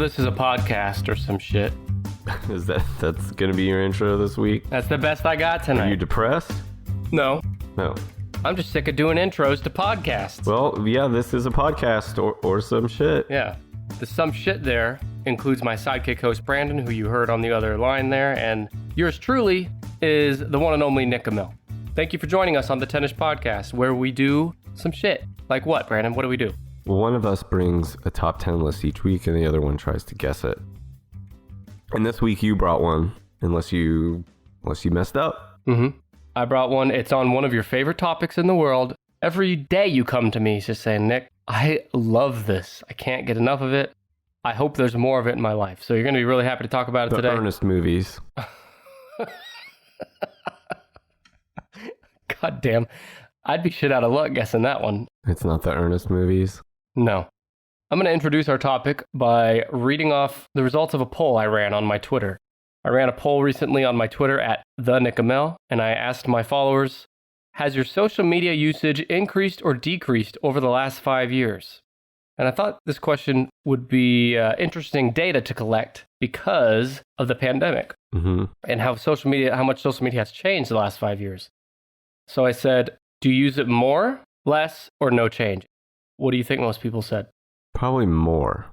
this is a podcast or some shit. That's gonna be your intro this week? That's the best I got tonight. Are you depressed? No. No. I'm just sick of doing intros to podcasts. Well, yeah, this is a podcast or some shit. Yeah. The some shit there includes my sidekick host, Brandon, who you heard on the other line there, and yours truly is the one and only Nick Camille. Thank you for joining us on the Tennis Podcast, where we do some shit. Like what, Brandon? What do we do? Well, one of us brings a top 10 list each week, and the other one tries to guess it. And this week you brought one, unless you messed up. Mm-hmm. I brought one. It's on one of your favorite topics in the world. Every day you come to me just saying, Nick, I love this. I can't get enough of it. I hope there's more of it in my life. So you're going to be really happy to talk about it today. The Ernest movies. God damn. I'd be shit out of luck guessing that one. It's not the Ernest movies? No. I'm going to introduce our topic by reading off the results of a poll I ran on my Twitter. I ran a poll recently on my Twitter at @TheNickAmel, and I asked my followers, has your social media usage increased or decreased over the last 5 years? And I thought this question would be interesting data to collect because of the pandemic and how much social media has changed the last 5 years. So I said, do you use it more, less, or no change? What do you think most people said? Probably more.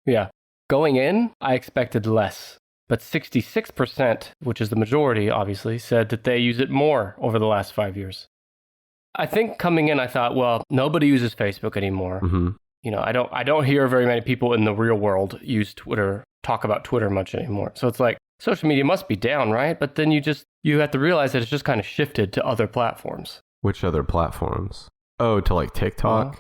Yeah. Going in, I expected less. But 66%, which is the majority, obviously, said that they use it more over the last 5 years. I think coming in, I thought, well, nobody uses Facebook anymore. Mm-hmm. You know, I don't hear very many people in the real world use Twitter, talk about Twitter much anymore. So it's like, social media must be down, right? But then you have to realize that it's just kind of shifted to other platforms. Which other platforms? Oh, to like TikTok?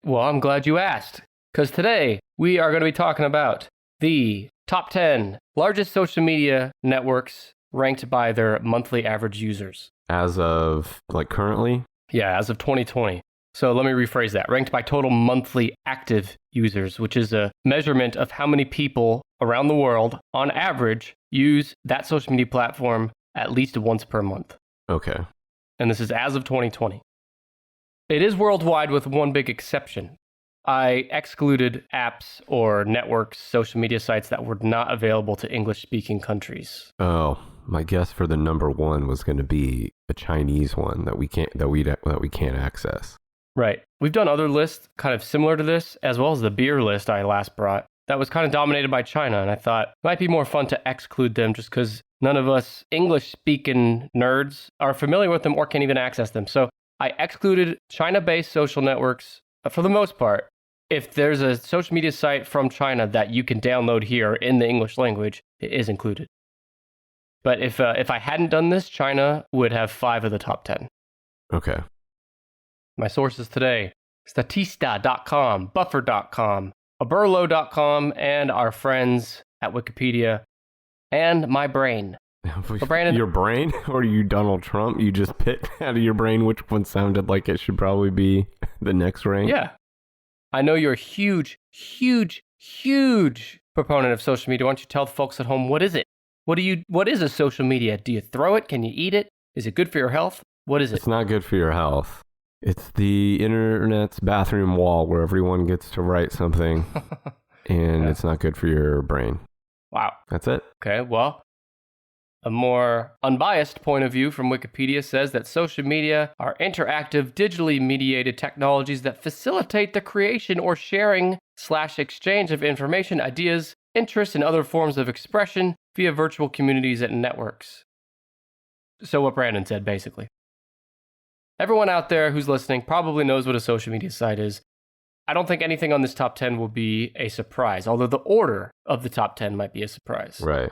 Well, I'm glad you asked. Because today, we are going to be talking about the top 10 largest social media networks ranked by their monthly average users. As of, like, currently? Yeah, as of 2020. So let me rephrase that. Ranked by total monthly active users, which is a measurement of how many people around the world, on average, use that social media platform at least once per month. Okay. And this is as of 2020. It is worldwide with one big exception. I excluded apps or networks, social media sites that were not available to English-speaking countries. Oh, my guess for the number one was going to be a Chinese one that we can't access. Right. We've done other lists kind of similar to this, as well as the beer list I last brought. That was kind of dominated by China, and I thought it might be more fun to exclude them just because none of us English-speaking nerds are familiar with them or can even access them. So I excluded China-based social networks for the most part. If there's a social media site from China that you can download here in the English language, it is included. But if I hadn't done this, China would have 5 of the top 10. Okay. My sources today, Statista.com, Buffer.com, Aberlo.com, and our friends at Wikipedia, and my brain. So Brandon, your brain? Or are you Donald Trump? You just picked out of your brain which one sounded like it should probably be the next rank? Yeah. I know you're a huge proponent of social media. Why don't you tell the folks at home, what is it? What is a social media? Do you throw it? Can you eat it? Is it good for your health? What is it? It's not good for your health. It's the internet's bathroom wall where everyone gets to write something, and It's not good for your brain. Wow. That's it. Okay, well, a more unbiased point of view from Wikipedia says that social media are interactive, digitally mediated technologies that facilitate the creation or sharing/exchange of information, ideas, interests, and other forms of expression via virtual communities and networks. So what Brandon said, basically. Everyone out there who's listening probably knows what a social media site is. I don't think anything on this top 10 will be a surprise, although the order of the top 10 might be a surprise. Right.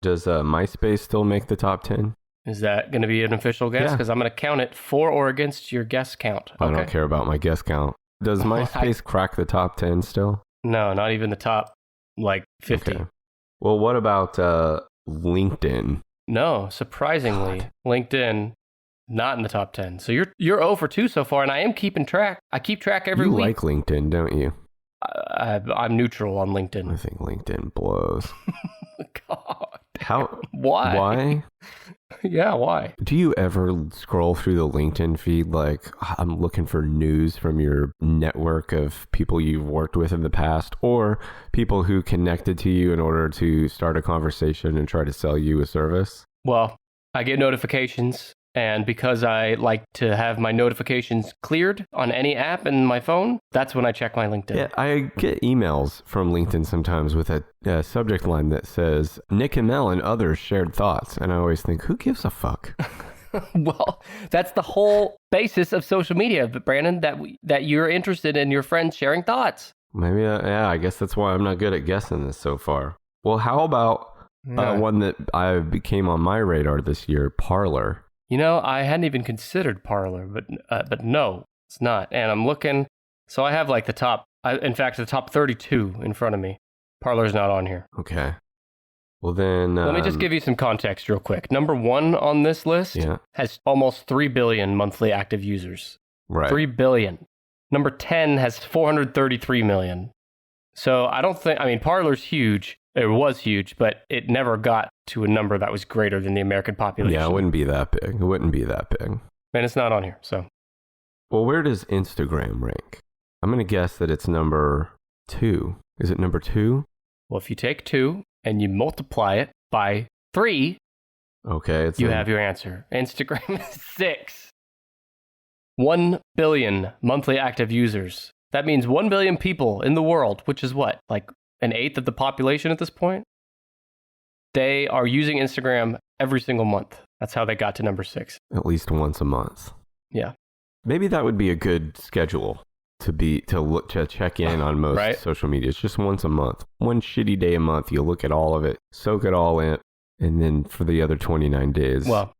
Does MySpace still make the top 10? Is that going to be an official guess? Because I'm going to count it for or against your guess count. I don't care about my guess count. Does MySpace crack the top 10 still? No, not even the top, 50. Okay. Well, what about LinkedIn? No, surprisingly, God. LinkedIn, not in the top 10. So you're 0 for 2 so far, and I am keeping track. I keep track every week. You like LinkedIn, don't you? I'm neutral on LinkedIn. I think LinkedIn blows. God. How? Why? Yeah, why? Do you ever scroll through the LinkedIn feed like, I'm looking for news from your network of people you've worked with in the past or people who connected to you in order to start a conversation and try to sell you a service? Well, I get notifications, and because I like to have my notifications cleared on any app in my phone, that's when I check my LinkedIn. Yeah, I get emails from LinkedIn sometimes with a subject line that says, Nick and Mel and others shared thoughts. And I always think, who gives a fuck? Well, that's the whole basis of social media, Brandon, that you're interested in your friends sharing thoughts. Maybe, yeah, I guess that's why I'm not good at guessing this so far. Well, how about one that became on my radar this year, Parler? You know, I hadn't even considered Parler, but no, it's not. And I'm looking, so I have like the top 32 in front of me. Parler's not on here. Okay. Well then... let me just give you some context real quick. Number 1 on this list has almost 3 billion monthly active users. Right. 3 billion. Number 10 has 433 million. So Parler's huge. It was huge, but it never got to a number that was greater than the American population. Yeah, it wouldn't be that big. And it's not on here, so. Well, where does Instagram rank? I'm going to guess that it's number 2. Is it number 2? Well, if you take 2 and you multiply it by 3, okay, you have your answer. Instagram is 6. 1 billion monthly active users. That means 1 billion people in the world, which is what, like an eighth of the population at this point? They are using Instagram every single month. That's how they got to number 6. At least once a month. Yeah. Maybe that would be a good schedule to check in on most right? social media. It's just once a month. One shitty day a month. You look at all of it, soak it all in, and then for the other 29 days. Well,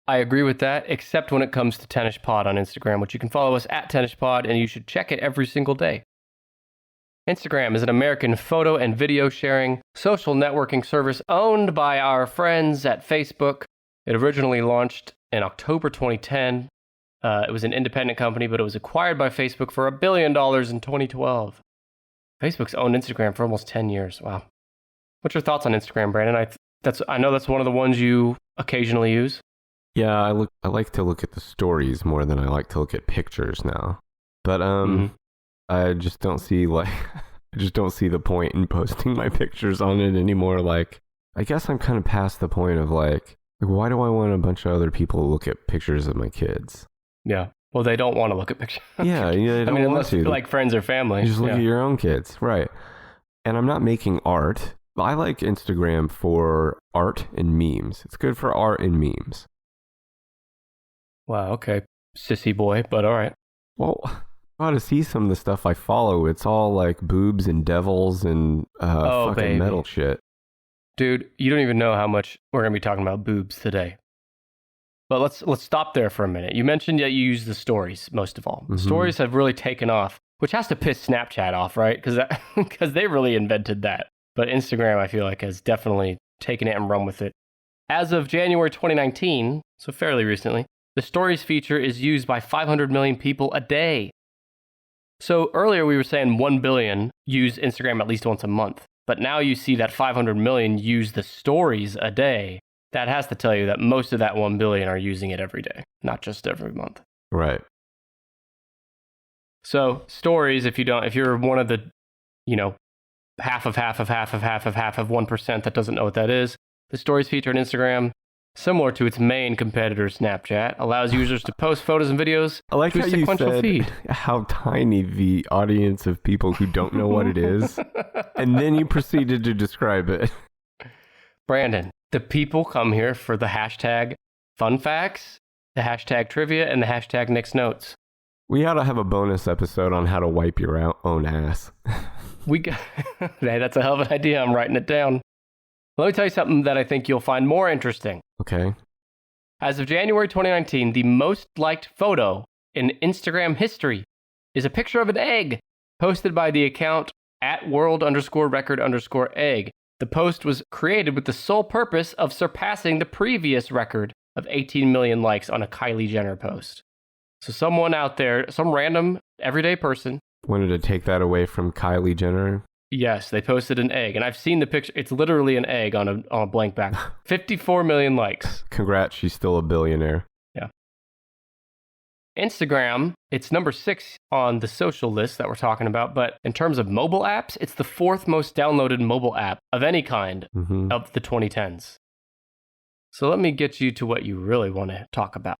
I agree with that, except when it comes to Tennis Pod on Instagram, which you can follow us at Tennis Pod, and you should check it every single day. Instagram is an American photo and video sharing social networking service owned by our friends at Facebook. It originally launched in October 2010. It was an independent company, but it was acquired by Facebook for $1 billion in 2012. Facebook's owned Instagram for almost 10 years. Wow. What's your thoughts on Instagram, Brandon? I know that's one of the ones you occasionally use. Yeah, I like to look at the stories more than I like to look at pictures now. But I just don't see the point in posting my pictures on it anymore. Like, I guess I'm kind of past the point of like why do I want a bunch of other people to look at pictures of my kids? Yeah. Well, they don't want to look at pictures. Yeah, they don't want unless to. Like friends or family. You just look at your own kids, right? And I'm not making art. I like Instagram for art and memes. It's good for art and memes. Wow, okay. Sissy boy, but all right. Well, I ought to see some of the stuff I follow. It's all like boobs and devils and fucking metal shit. Dude, you don't even know how much we're going to be talking about boobs today. But let's stop there for a minute. You mentioned that you use the stories most of all. Mm-hmm. Stories have really taken off, which has to piss Snapchat off, right? Because they really invented that. But Instagram, I feel like, has definitely taken it and run with it. As of January 2019, so fairly recently, the stories feature is used by 500 million people a day. So earlier we were saying 1 billion use Instagram at least once a month. But now you see that 500 million use the stories a day. That has to tell you that most of that 1 billion are using it every day, not just every month. Right. So stories, if you're one of the, half of 1% that doesn't know what that is, the stories feature on Instagram, similar to its main competitor Snapchat, allows users to post photos and videos I like to how a sequential you said feed. How tiny the audience of people who don't know what it is, and then you proceeded to describe it. Brandon, the people come here for the hashtag fun facts, the hashtag trivia, and the hashtag Nick's notes. We ought to have a bonus episode on how to wipe your own ass. Hey, that's a hell of an idea. I'm writing it down. Let me tell you something that I think you'll find more interesting. Okay. As of January 2019, the most liked photo in Instagram history is a picture of an egg posted by the account @world_record_egg. The post was created with the sole purpose of surpassing the previous record of 18 million likes on a Kylie Jenner post. So someone out there, some random everyday person, wanted to take that away from Kylie Jenner. Yes, they posted an egg, and I've seen the picture. It's literally an egg on a blank background. 54 million likes. Congrats, she's still a billionaire. Yeah. Instagram, it's number 6 on the social list that we're talking about, but in terms of mobile apps, it's the 4th most downloaded mobile app of any kind of the 2010s. So let me get you to what you really want to talk about.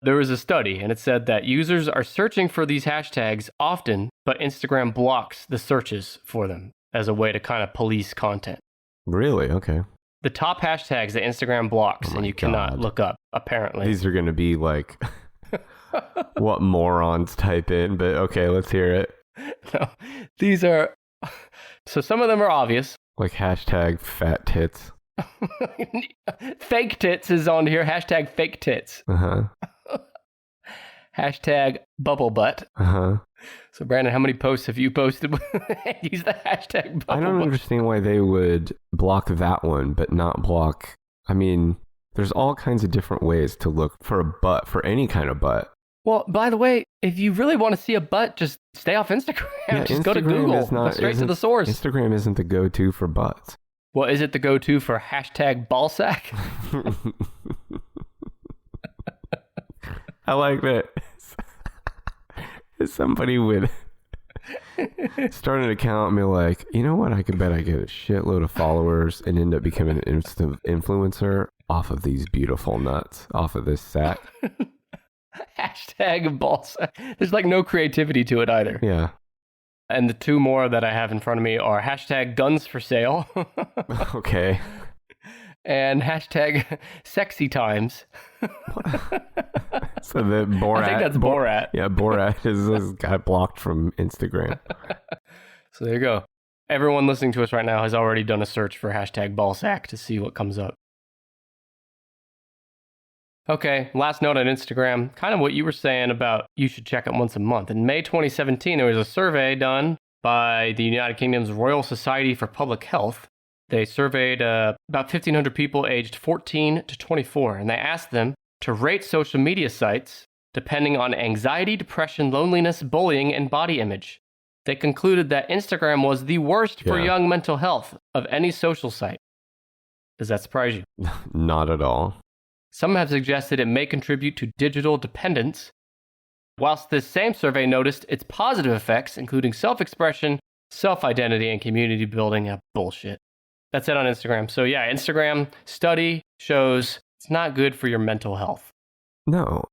There was a study, and it said that users are searching for these hashtags often, but Instagram blocks the searches for them as a way to kind of police content. Really? Okay. The top hashtags that Instagram blocks, and you cannot look up, apparently. These are going to be like what morons type in, but okay, let's hear it. No, these are... So some of them are obvious. Like hashtag fat tits. Fake tits is on here. Hashtag fake tits. Hashtag bubble butt. So Brandon, how many posts have you posted? Use the hashtag bubble butt. I don't understand why they would block that one, but not block... I mean, there's all kinds of different ways to look for a butt, for any kind of butt. Well, by the way, if you really want to see a butt, just stay off Instagram. Yeah, just Instagram go to Google. Go straight to the source. Instagram isn't the go-to for butts. Well, is it the go-to for hashtag ballsack? I like that. Somebody would start an account and be like, you know what? I could bet I get a shitload of followers and end up becoming an instant influencer off of these beautiful nuts, off of this sack. Hashtag ballsack. There's like no creativity to it either. Yeah. And the 2 more that I have in front of me are hashtag guns for sale. Okay. And hashtag sexy times. So the Borat. I think that's Borat. Yeah, Borat got blocked from Instagram. So there you go. Everyone listening to us right now has already done a search for hashtag ballsack to see what comes up. Okay, last note on Instagram, kind of what you were saying about you should check it once a month. In May 2017, there was a survey done by the United Kingdom's Royal Society for Public Health. They surveyed about 1,500 people aged 14 to 24, and they asked them to rate social media sites depending on anxiety, depression, loneliness, bullying, and body image. They concluded that Instagram was the worst for young mental health of any social site. Does that surprise you? Not at all. Some have suggested it may contribute to digital dependence, whilst this same survey noticed its positive effects, including self-expression, self-identity, and community building. Bullshit. That's it on Instagram. So yeah, Instagram study shows it's not good for your mental health. No.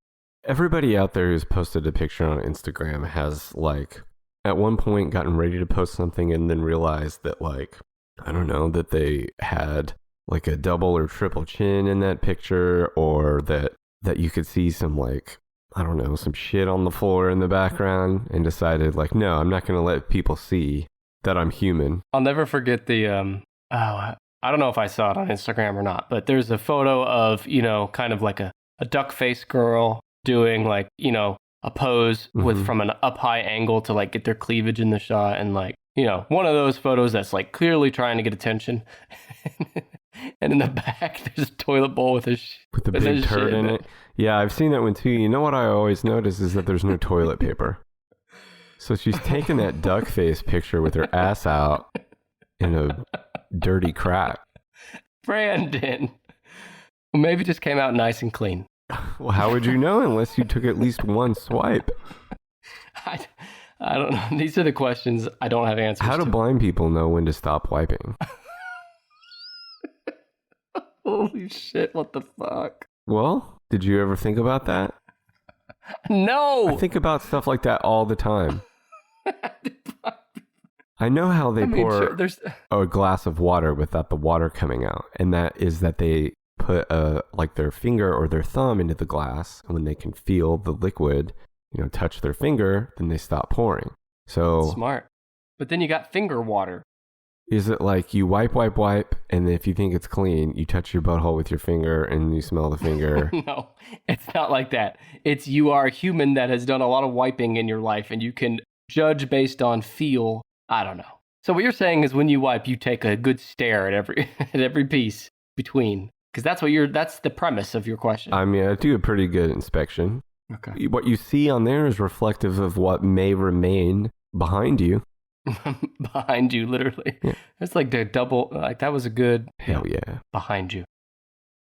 Everybody out there who's posted a picture on Instagram has, like, at one point gotten ready to post something and then realized that, like, I don't know, that they had like a double or triple chin in that picture, or that you could see some, like, I don't know, some shit on the floor in the background, and decided, like, no, I'm not going to let people see that I'm human. I'll never forget the, I don't know if I saw it on Instagram or not, but there's a photo of, you know, kind of like a duck face girl doing, like, you know, a pose with from an up high angle to, like, get their cleavage in the shot, and, like, you know, one of those photos that's, like, clearly trying to get attention. And in the back, there's a toilet bowl with a big turd in it. Yeah, I've seen that one too. You know what I always notice is that there's no toilet paper. So she's taking that duck face picture with her ass out in a dirty crack. Brandon. Well, maybe it just came out nice and clean. Well, how would you know unless you took at least one swipe? I don't know. These are the questions I don't have answers to. How do blind people know when to stop wiping? Holy shit, what the fuck? Well, did you ever think about that? No! I think about stuff like that all the time. I know how they pour a glass of water without the water coming out, and that is that they put like their finger or their thumb into the glass, and when they can feel the liquid, you know, touch their finger, then they stop pouring. So that's smart. But then you got finger water. Is it like you wipe, and if you think it's clean, you touch your butthole with your finger and you smell the finger? No, it's not like that. It's you are a human that has done a lot of wiping in your life, and you can judge based on feel. I don't know. So what you're saying is when you wipe, you take a good stare at every piece between, because that's the premise of your question. I mean, I do a pretty good inspection. Okay. What you see on there is reflective of what may remain behind you. Behind you, literally. Yeah. It's like the double, like that was a good Hell yeah. behind you.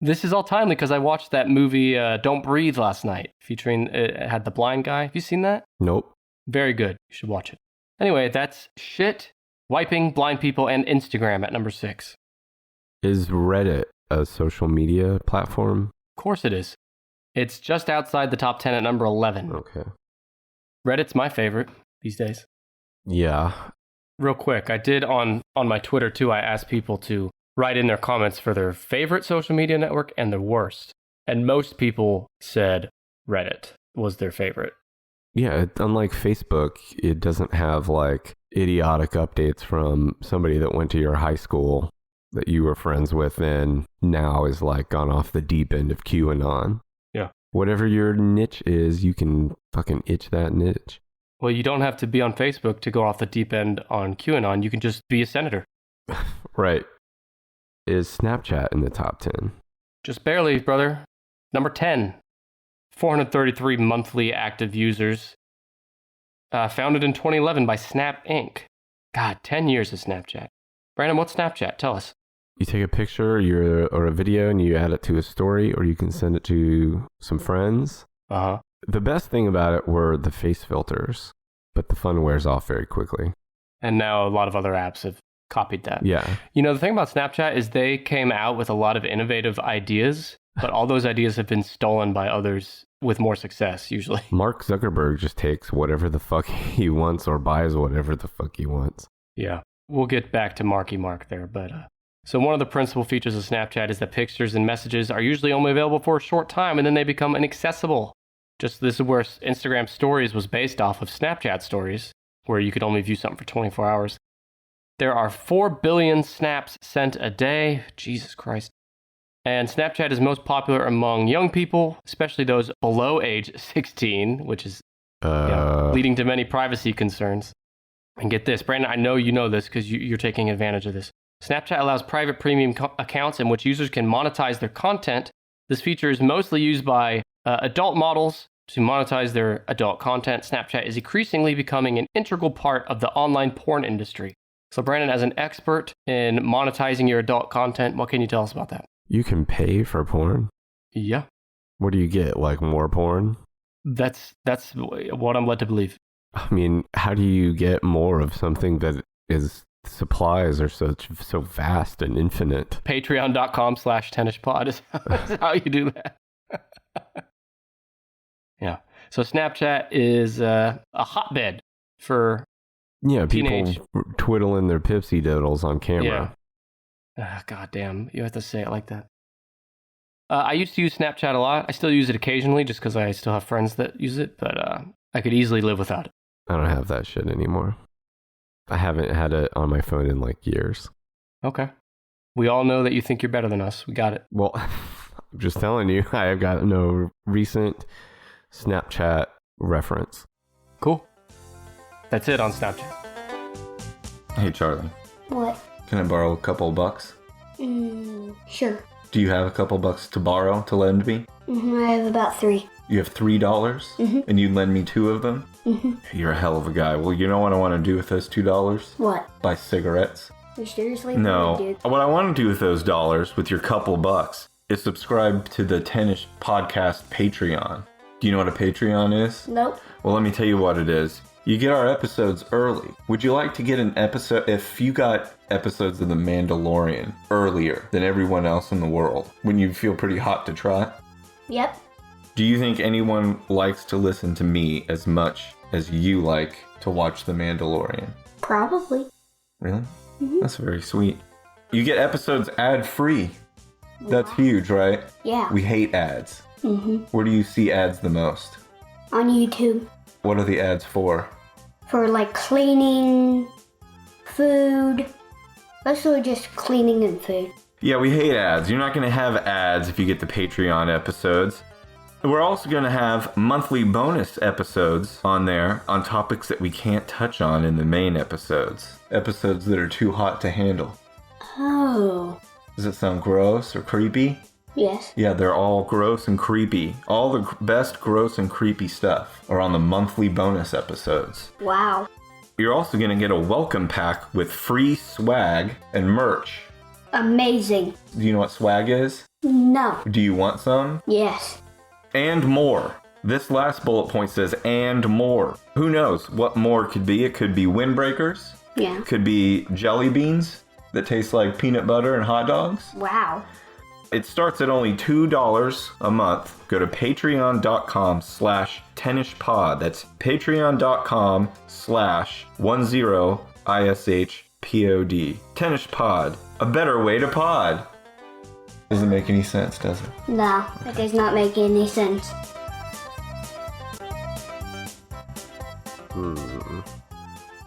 This is all timely because I watched that movie Don't Breathe last night, featuring, it had the blind guy. Have you seen that? Nope. Very good. You should watch it. Anyway, that's shit, wiping, blind people, and Instagram at number 6. Is Reddit a social media platform? Of course it is. It's just outside the top 10 at number 11. Okay. Reddit's my favorite these days. Yeah. Real quick, I did on my Twitter too, I asked people to write in their comments for their favorite social media network and their worst. And most people said Reddit was their favorite. Yeah, unlike Facebook, it doesn't have like idiotic updates from somebody that went to your high school that you were friends with and now is like gone off the deep end of QAnon. Yeah. Whatever your niche is, you can fucking itch that niche. Well, you don't have to be on Facebook to go off the deep end on QAnon. You can just be a senator. Right. Is Snapchat in the top 10? Just barely, brother. Number 10. 433 monthly active users. Founded in 2011 by Snap Inc. God, 10 years of Snapchat. Brandon, what's Snapchat? Tell us. You take a picture or a video and you add it to a story, or you can send it to some friends. Uh-huh. The best thing about it were the face filters, but the fun wears off very quickly. And now a lot of other apps have copied that. Yeah. You know, the thing about Snapchat is they came out with a lot of innovative ideas, but all those ideas have been stolen by others with more success, usually. Mark Zuckerberg just takes whatever the fuck he wants or buys whatever the fuck he wants. Yeah. We'll get back to Marky Mark there, but... So one of the principal features of Snapchat is that pictures and messages are usually only available for a short time, and then they become inaccessible. Just this is where Instagram Stories was based off of Snapchat Stories, where you could only view something for 24 hours. There are 4 billion snaps sent a day. Jesus Christ. And Snapchat is most popular among young people, especially those below age 16, which is leading to many privacy concerns. And get this, Brandon, I know you know this because you're taking advantage of this. Snapchat allows private premium accounts in which users can monetize their content. This feature is mostly used by adult models to monetize their adult content. Snapchat is increasingly becoming an integral part of the online porn industry. So, Brandon, as an expert in monetizing your adult content, what can you tell us about that? You can pay for porn? Yeah. What do you get? Like more porn? That's what I'm led to believe. I mean, how do you get more of something that is supplies are so vast and infinite? Patreon.com/tennispod is how you do that. Yeah. So Snapchat is a hotbed for people twiddling their pipsy doodles on camera. Yeah. God damn, you have to say it like that. I used to use Snapchat a lot. I still use it occasionally just because I still have friends that use it, but I could easily live without it. I don't have that shit anymore. I haven't had it on my phone in like years. Okay. We all know that you think you're better than us. We got it. Well, I'm just telling you, I have got no recent Snapchat reference. Cool. That's it on Snapchat. Hey, Charlie. What? Can I borrow a couple bucks? Sure. Do you have a couple bucks to borrow to lend me? I have about 3. You have $3? And you'd lend me 2 of them? You're a hell of a guy. Well, you know what I want to do with those $2? What? Buy cigarettes. You seriously? No. Dude? What I want to do with those dollars, with your couple bucks, is subscribe to the Tennis Podcast Patreon. Do you know what a Patreon is? Nope. Well, let me tell you what it is. You get our episodes early. Would you like to get an episode, if you got episodes of The Mandalorian earlier than everyone else in the world, wouldn't you feel pretty hot to try? Yep. Do you think anyone likes to listen to me as much as you like to watch The Mandalorian? Probably. Really? That's very sweet. You get episodes ad-free. That's huge, right? Yeah. We hate ads. Where do you see ads the most? On YouTube. What are the ads for? For like cleaning, food. Mostly just cleaning and food. Yeah, we hate ads. You're not going to have ads if you get the Patreon episodes. We're also going to have monthly bonus episodes on there on topics that we can't touch on in the main episodes. Episodes that are too hot to handle. Oh. Does it sound gross or creepy? Yes. Yeah, they're all gross and creepy. All the best gross and creepy stuff are on the monthly bonus episodes. Wow. You're also going to get a welcome pack with free swag and merch. Amazing. Do you know what swag is? No. Do you want some? Yes. And more. This last bullet point says, and more. Who knows what more could be? It could be windbreakers. Yeah. It could be jelly beans that taste like peanut butter and hot dogs. Wow. It starts at only $2 a month. Go to patreon.com/10ishpod. That's patreon.com/10ishpod. 10ishpod. A better way to pod. Doesn't make any sense, does it? No, it does not make any sense.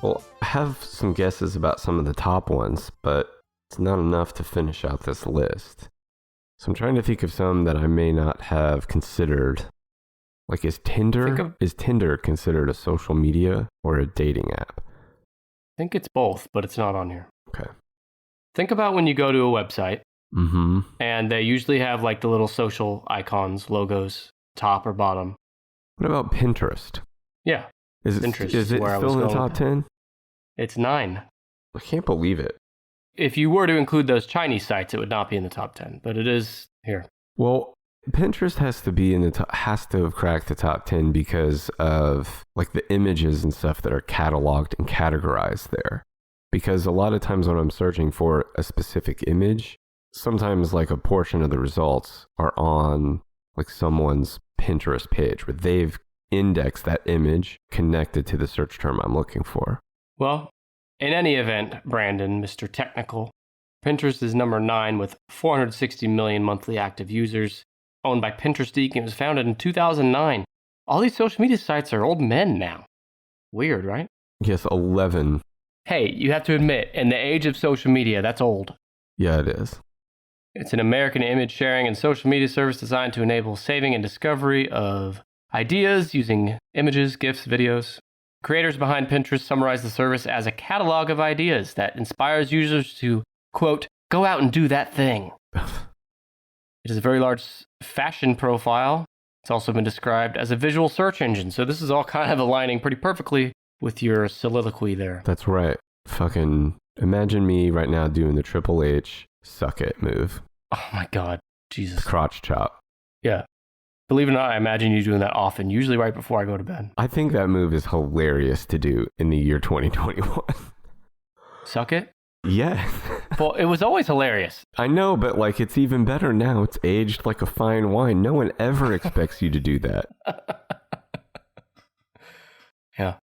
Well, I have some guesses about some of the top ones, but it's not enough to finish out this list. So I'm trying to think of some that I may not have considered. Like, is Tinder considered a social media or a dating app? I think it's both, but it's not on here. Okay. Think about when you go to a website, Mm-hmm. and they usually have like the little social icons, logos, top or bottom. What about Pinterest? Yeah, Is it Pinterest is is it where I was still in the going top with 10? it's 9. I can't believe it. If you were to include those Chinese sites, it would not be in the top 10, but it is here. Well, Pinterest has to be in the top, has to have cracked the top 10 because of like the images and stuff that are cataloged and categorized there. Because a lot of times when I'm searching for a specific image, sometimes like a portion of the results are on like someone's Pinterest page where they've indexed that image connected to the search term I'm looking for. Well, in any event, Brandon, Mr. Technical, Pinterest is number 9 with 460 million monthly active users, owned by Pinterest Inc. and it was founded in 2009. All these social media sites are old men now. Weird, right? Yes, 11. Hey, you have to admit, in the age of social media, that's old. Yeah, it is. It's an American image sharing and social media service designed to enable saving and discovery of ideas using images, GIFs, videos. Creators behind Pinterest summarize the service as a catalog of ideas that inspires users to, quote, go out and do that thing. It is a very large fashion profile. It's also been described as a visual search engine. So this is all kind of aligning pretty perfectly with your soliloquy there. That's right. Fucking imagine me right now doing the Triple H suck it move. Oh my God. The Jesus. crotch chop. Yeah. Believe it or not, I imagine you doing that often, usually right before I go to bed. I think that move is hilarious to do in the year 2021. Suck it? Yeah. Well, it was always hilarious. I know, but like it's even better now. It's aged like a fine wine. No one ever expects you to do that. Yeah.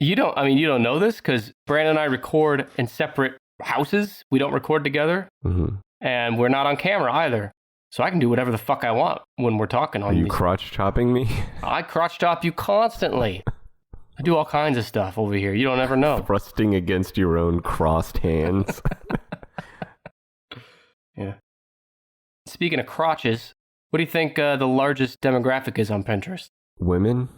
You don't know this because Brandon and I record in separate houses. We don't record together. Mm-hmm. And we're not on camera either. So I can do whatever the fuck I want when we're talking on Are you these. crotch chopping me? I crotch chop you constantly. I do all kinds of stuff over here. You don't ever know. Thrusting against your own crossed hands. Yeah. Speaking of crotches, what do you think the largest demographic is on Pinterest? Women?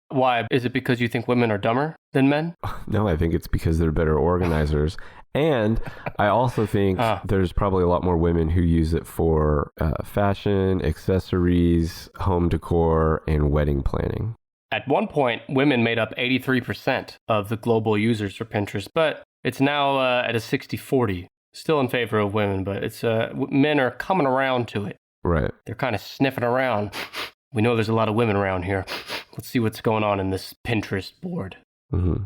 Why? Is it because you think women are dumber than men? No, I think it's because they're better organizers. And I also think there's probably a lot more women who use it for fashion, accessories, home decor, and wedding planning. At one point, women made up 83% of the global users for Pinterest, but it's now at a 60-40. Still in favor of women, but it's men are coming around to it. Right. They're kind of sniffing around. We know there's a lot of women around here. Let's see what's going on in this Pinterest board. Mm-hmm.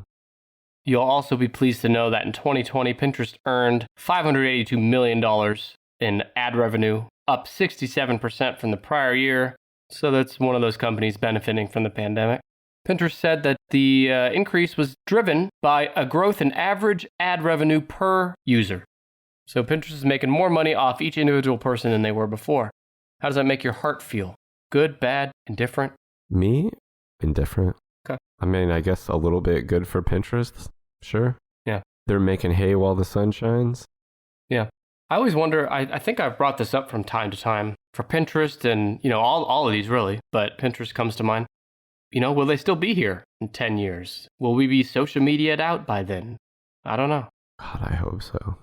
You'll also be pleased to know that in 2020, Pinterest earned $582 million in ad revenue, up 67% from the prior year. So that's one of those companies benefiting from the pandemic. Pinterest said that the increase was driven by a growth in average ad revenue per user. So Pinterest is making more money off each individual person than they were before. How does that make your heart feel? Good, bad, indifferent? Me? Indifferent. Okay. I mean, I guess a little bit good for Pinterest. Sure. Yeah. They're making hay while the sun shines. Yeah. I always wonder, I think I've brought this up from time to time for Pinterest and, all of these really, but Pinterest comes to mind. Will they still be here in 10 years? Will we be social media'd out by then? I don't know. God, I hope so.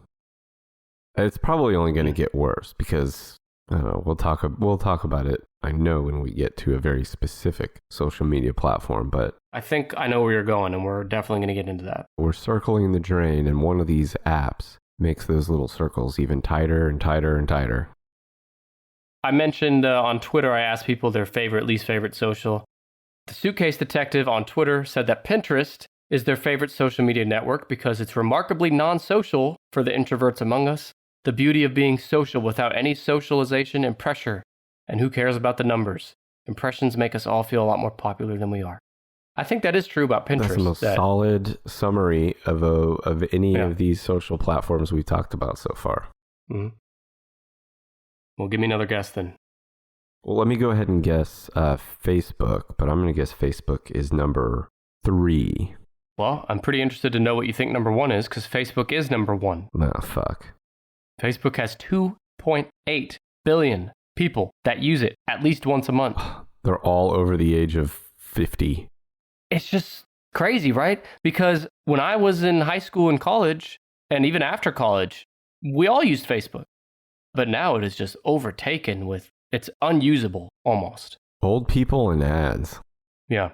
It's probably only going to get worse because I don't know. We'll talk about it. I know when we get to a very specific social media platform, but I think I know where you're going, and we're definitely going to get into that. we're circling the drain, and one of these apps makes those little circles even tighter and tighter and tighter. I mentioned on Twitter, I asked people their favorite, least favorite social. The Suitcase Detective on Twitter said that Pinterest is their favorite social media network because it's remarkably non-social for the introverts among us. The beauty of being social without any socialization and pressure. And who cares about the numbers? Impressions make us all feel a lot more popular than we are. I think that is true about Pinterest. That's the most solid summary of any of these social platforms we talked about so far. Mm-hmm. Well, give me another guess then. Well, let me go ahead and guess Facebook, but I'm going to guess Facebook is number 3. Well, I'm pretty interested to know what you think number 1 is, because Facebook is number 1. Nah, fuck. Facebook has 2.8 billion people that use it at least once a month. They're all over the age of 50. It's just crazy, right? Because when I was in high school and college, and even after college, we all used Facebook. But now it is just overtaken with, it's unusable almost. Old people and ads. Yeah.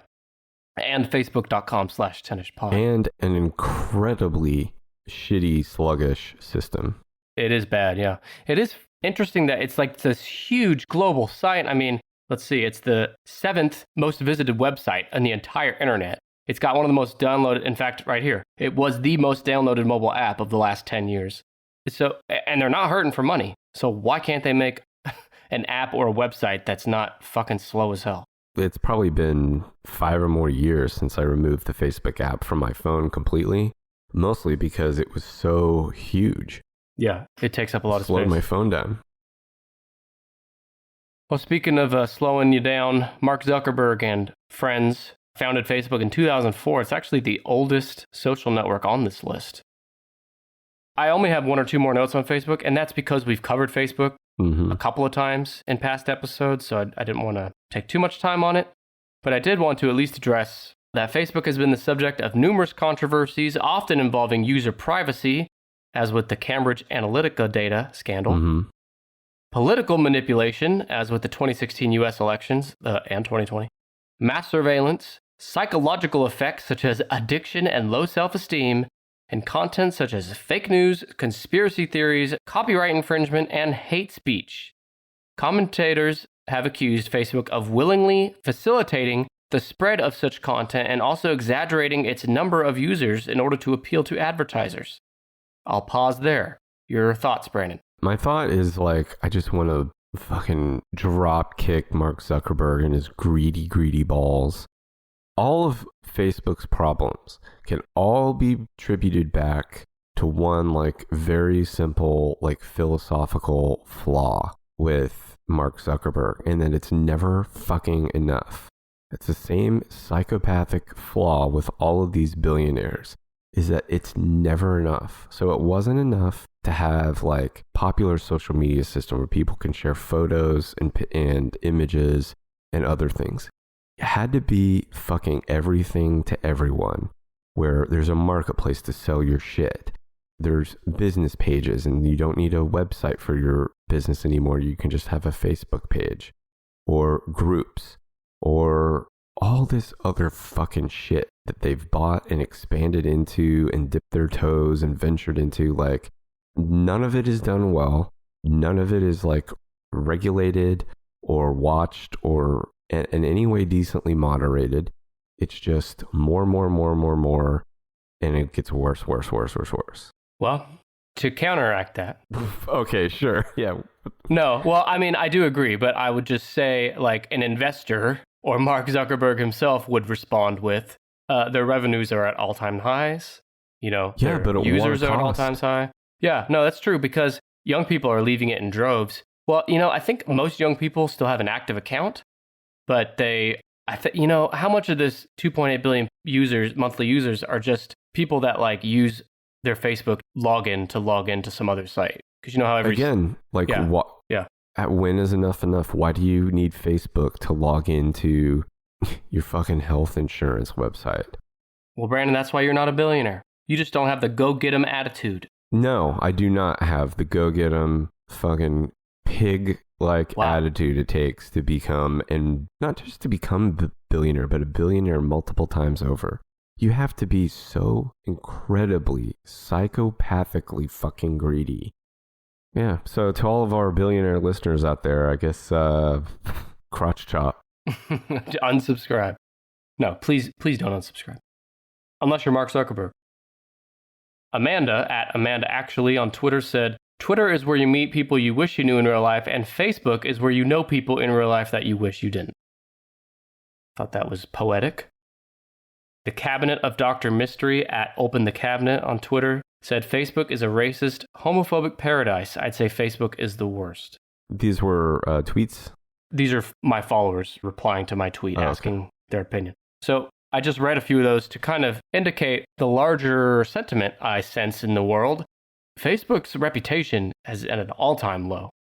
And facebook.com/10ishpod. And an incredibly shitty, sluggish system. It is bad, yeah. It is interesting that it's like this huge global site. I mean, let's see, it's the 7th most visited website on the entire internet. It's got one of the most downloaded, in fact, right here. It was the most downloaded mobile app of the last 10 years. So, and they're not hurting for money. So why can't they make an app or a website that's not fucking slow as hell? It's probably been 5 or more years since I removed the Facebook app from my phone completely, mostly because it was so huge. Yeah, it takes up a lot of space. Slowed my phone down. Well, speaking of slowing you down, Mark Zuckerberg and friends founded Facebook in 2004. It's actually the oldest social network on this list. I only have 1 or 2 more notes on Facebook, and that's because we've covered Facebook a couple of times in past episodes, so I didn't want to take too much time on it. But I did want to at least address that Facebook has been the subject of numerous controversies, often involving user privacy, as with the Cambridge Analytica data scandal, political manipulation, as with the 2016 US elections and 2020, mass surveillance, psychological effects such as addiction and low self-esteem, and content such as fake news, conspiracy theories, copyright infringement, and hate speech. Commentators have accused Facebook of willingly facilitating the spread of such content and also exaggerating its number of users in order to appeal to advertisers. I'll pause there. Your thoughts, Brandon? My thought is I just want to fucking drop kick Mark Zuckerberg and his greedy balls. All of Facebook's problems can all be attributed back to one very simple philosophical flaw with Mark Zuckerberg, and that it's never fucking enough. It's the same psychopathic flaw with all of these billionaires, is that it's never enough. So it wasn't enough to have popular social media system where people can share photos and images and other things. It had to be fucking everything to everyone, where there's a marketplace to sell your shit. There's business pages, and you don't need a website for your business anymore. You can just have a Facebook page, or groups, or all this other fucking shit that they've bought and expanded into and dipped their toes and ventured into. None of it is done well. None of it is regulated or watched or in any way decently moderated. It's just more, and it gets worse. Well, to counteract that. Okay, sure. Yeah. No, well, I mean, I do agree, but I would just say an investor or Mark Zuckerberg himself would respond with, their revenues are at all-time highs. Yeah, but users are at all-time high. Yeah, no, that's true, because young people are leaving it in droves. Well, I think most young people still have an active account, but how much of this 2.8 billion monthly users are just people that use their Facebook login to log into some other site? Because how when is enough? Why do you need Facebook to log into your fucking health insurance website? Well, Brandon, that's why you're not a billionaire. You just don't have the go-get-'em attitude. No, I do not have the go-get-'em fucking pig attitude it takes to become, and not just to become a billionaire, but a billionaire multiple times over. You have to be so incredibly, psychopathically fucking greedy. Yeah, so to all of our billionaire listeners out there, I guess, crotch chop. Unsubscribe. No, please don't unsubscribe. Unless you're Mark Zuckerberg. Amanda, at Amanda Actually on Twitter, said, Twitter is where you meet people you wish you knew in real life, and Facebook is where you know people in real life that you wish you didn't. Thought that was poetic. The Cabinet of Dr. Mystery, at Open the Cabinet on Twitter, said Facebook is a racist, homophobic paradise. I'd say Facebook is the worst. These were tweets? These are my followers replying to my tweet, asking their opinion. So I just read a few of those to kind of indicate the larger sentiment I sense in the world. Facebook's reputation is at an all-time low.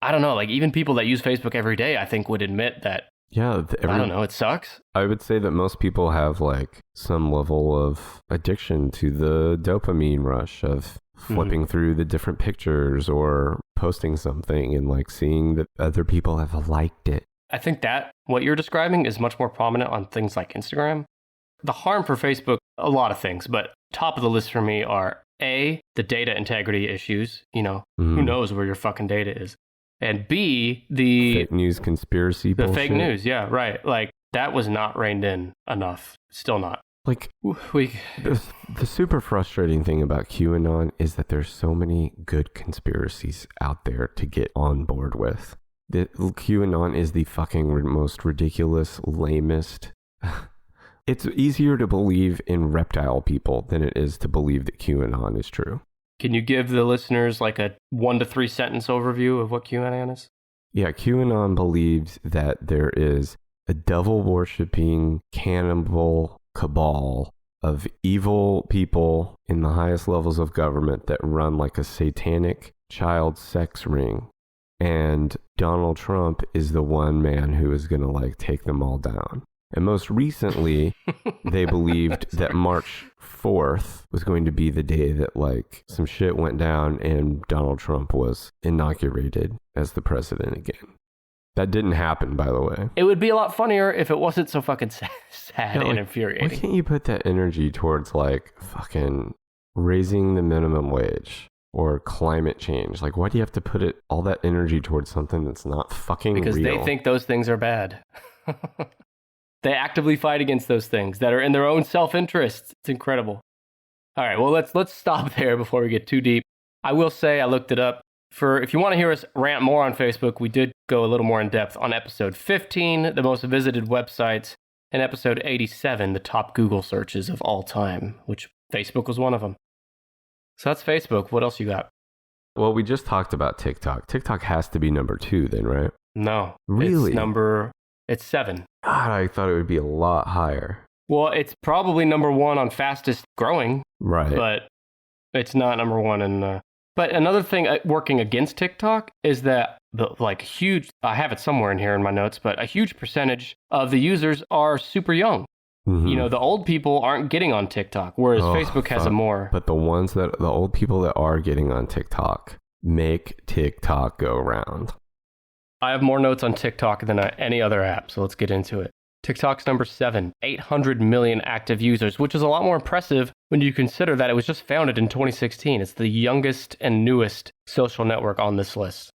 I don't know, like even people that use Facebook every day, I think would admit that, I don't know, it sucks. I would say that most people have like some level of addiction to the dopamine rush of flipping through the different pictures or posting something and like seeing that other people have liked it. I think that what you're describing is much more prominent on things like Instagram. The harm for Facebook, a lot of things, but top of the list for me are A, the data integrity issues. You know, who knows where your fucking data is? And B, the fake news conspiracy bullshit. The fake news, yeah, right. Like that was not reined in enough. Still not. Like the super frustrating thing about QAnon is that there's so many good conspiracies out there to get on board with. The QAnon is the fucking most ridiculous, lamest. It's easier to believe in reptile people than it is to believe that QAnon is true. Can you give the listeners like a 1 to 3 sentence overview of what QAnon is? Yeah, QAnon believes that there is a devil-worshipping cannibal cabal of evil people in the highest levels of government that run like a satanic child sex ring. And Donald Trump is the one man who is going to like take them all down. And most recently, they believed that March 4th was going to be the day that like some shit went down and Donald Trump was inaugurated as the president again. That didn't happen, by the way. It would be a lot funnier if it wasn't so fucking sad and infuriating. Why can't you put that energy towards like fucking raising the minimum wage? Or climate change? Like, why do you have to put all that energy towards something that's not fucking real? Because they think those things are bad. They actively fight against those things that are in their own self-interest. It's incredible. All right, well, let's stop there before we get too deep. I will say I looked it up. If you want to hear us rant more on Facebook, we did go a little more in depth on episode 15, the most visited websites, and episode 87, the top Google searches of all time, which Facebook was one of them. So that's Facebook. What else you got? Well, we just talked about TikTok. TikTok has to be number 2 then, right? No. Really? It's 7. God, I thought it would be a lot higher. Well, it's probably number 1 on fastest growing. Right. But it's not number 1 But another thing working against TikTok is that I have it somewhere in here in my notes, but a huge percentage of the users are super young. Mm-hmm. You know, the old people aren't getting on TikTok, whereas Facebook has a more. But the old people that are getting on TikTok make TikTok go round. I have more notes on TikTok than any other app, so let's get into it. TikTok's number 7, 800 million active users, which is a lot more impressive when you consider that it was just founded in 2016. It's the youngest and newest social network on this list.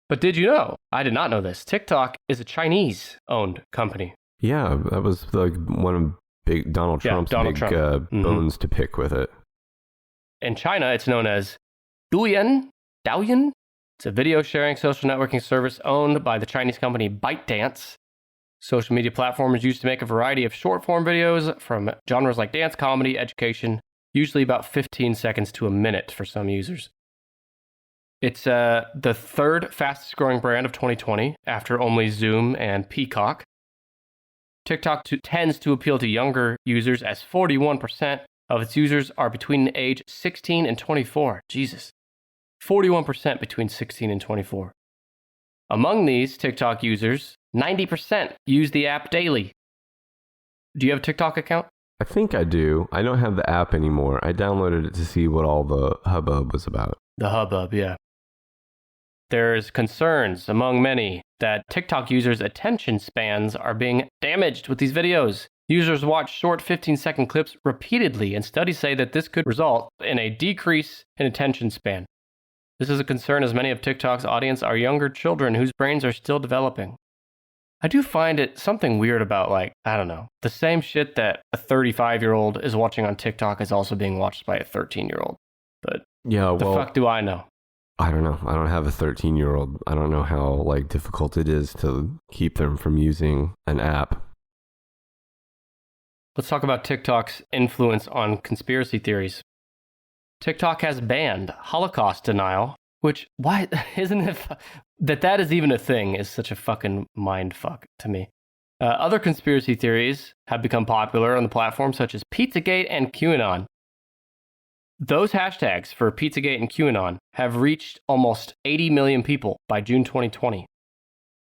But did you know? I did not know this. TikTok is a Chinese-owned company. Yeah, that was like one of Donald Trump's bones to pick with it. In China, it's known as Douyin. It's a video sharing social networking service owned by the Chinese company ByteDance. Social media platform is used to make a variety of short-form videos from genres like dance, comedy, education, usually about 15 seconds to a minute for some users. It's the 3rd fastest growing brand of 2020 after only Zoom and Peacock. TikTok tends to appeal to younger users as 41% of its users are between age 16 and 24. Jesus. 41% between 16 and 24. Among these TikTok users, 90% use the app daily. Do you have a TikTok account? I think I do. I don't have the app anymore. I downloaded it to see what all the hubbub was about. The hubbub, yeah. there's concerns among many that TikTok users' attention spans are being damaged with these videos. Users watch short 15-second clips repeatedly, and studies say that this could result in a decrease in attention span. This is a concern as many of TikTok's audience are younger children whose brains are still developing. I do find it something weird about, I don't know, the same shit that a 35-year-old is watching on TikTok is also being watched by a 13-year-old. But the fuck do I know? I don't know. I don't have a 13-year-old. I don't know how difficult it is to keep them from using an app. Let's talk about TikTok's influence on conspiracy theories. TikTok has banned Holocaust denial, which, why isn't it that is even a thing is such a fucking mindfuck to me. Other conspiracy theories have become popular on the platform, such as Pizzagate and QAnon. Those hashtags for Pizzagate and QAnon have reached almost 80 million people by June 2020. The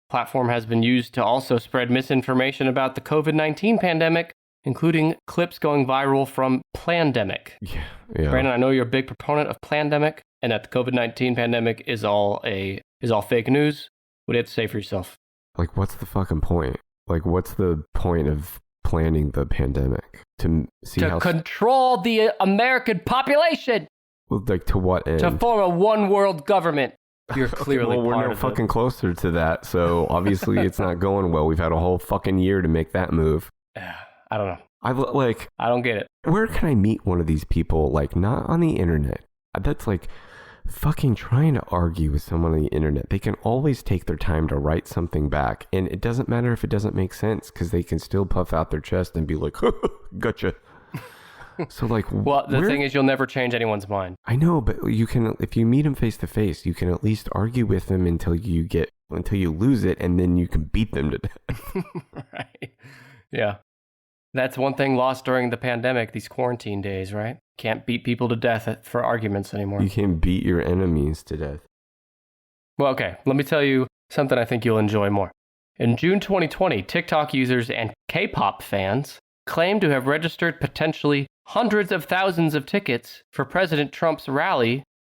platform has been used to also spread misinformation about the COVID-19 pandemic, including clips going viral from Plandemic. Yeah. Brandon, I know you're a big proponent of Plandemic, and that the COVID-19 pandemic is all fake news. What do you have to say for yourself? What's the fucking point? What's the point of planning the pandemic? To control the American population! Well, to what end? To form a one-world government. You're clearly we're no fucking closer to that, so obviously it's not going well. We've had a whole fucking year to make that move. I don't know. I don't get it. Where can I meet one of these people? Not on the internet. That's fucking trying to argue with someone on the internet. They can always take their time to write something back, and it doesn't matter if it doesn't make sense because they can still puff out their chest and be like, gotcha. So well, the thing is, you'll never change anyone's mind. I know, but you can, if you meet them face to face, you can at least argue with them until you lose it, and then you can beat them to death. Right. Yeah. That's one thing lost during the pandemic, these quarantine days, right? Can't beat people to death for arguments anymore. You can't beat your enemies to death. Well, okay, let me tell you something I think you'll enjoy more. In June 2020, TikTok users and K-pop fans claimed to have registered potentially hundreds of thousands of tickets for President Trump's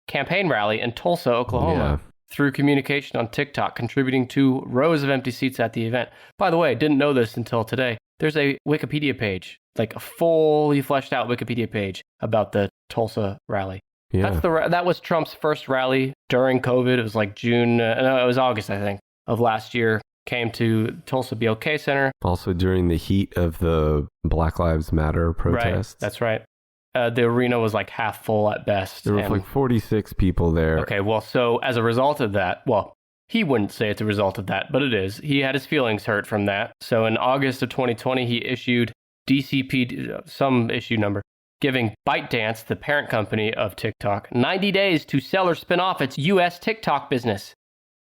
campaign rally in Tulsa, Oklahoma, through communication on TikTok, contributing to rows of empty seats at the event. By the way, didn't know this until today. There's a Wikipedia page, a fully fleshed out Wikipedia page about the Tulsa rally. Yeah. That was Trump's first rally during COVID. It was it was August, I think, of last year. Came to Tulsa BLK Center. Also during the heat of the Black Lives Matter protests. Right, that's right. The arena was half full at best. There were 46 people there. Okay, well, so as a result of that, he wouldn't say it's a result of that, but it is. He had his feelings hurt from that. So in August of 2020, he issued DCP, some issue number, giving ByteDance, the parent company of TikTok, 90 days to sell or spin off its U.S. TikTok business.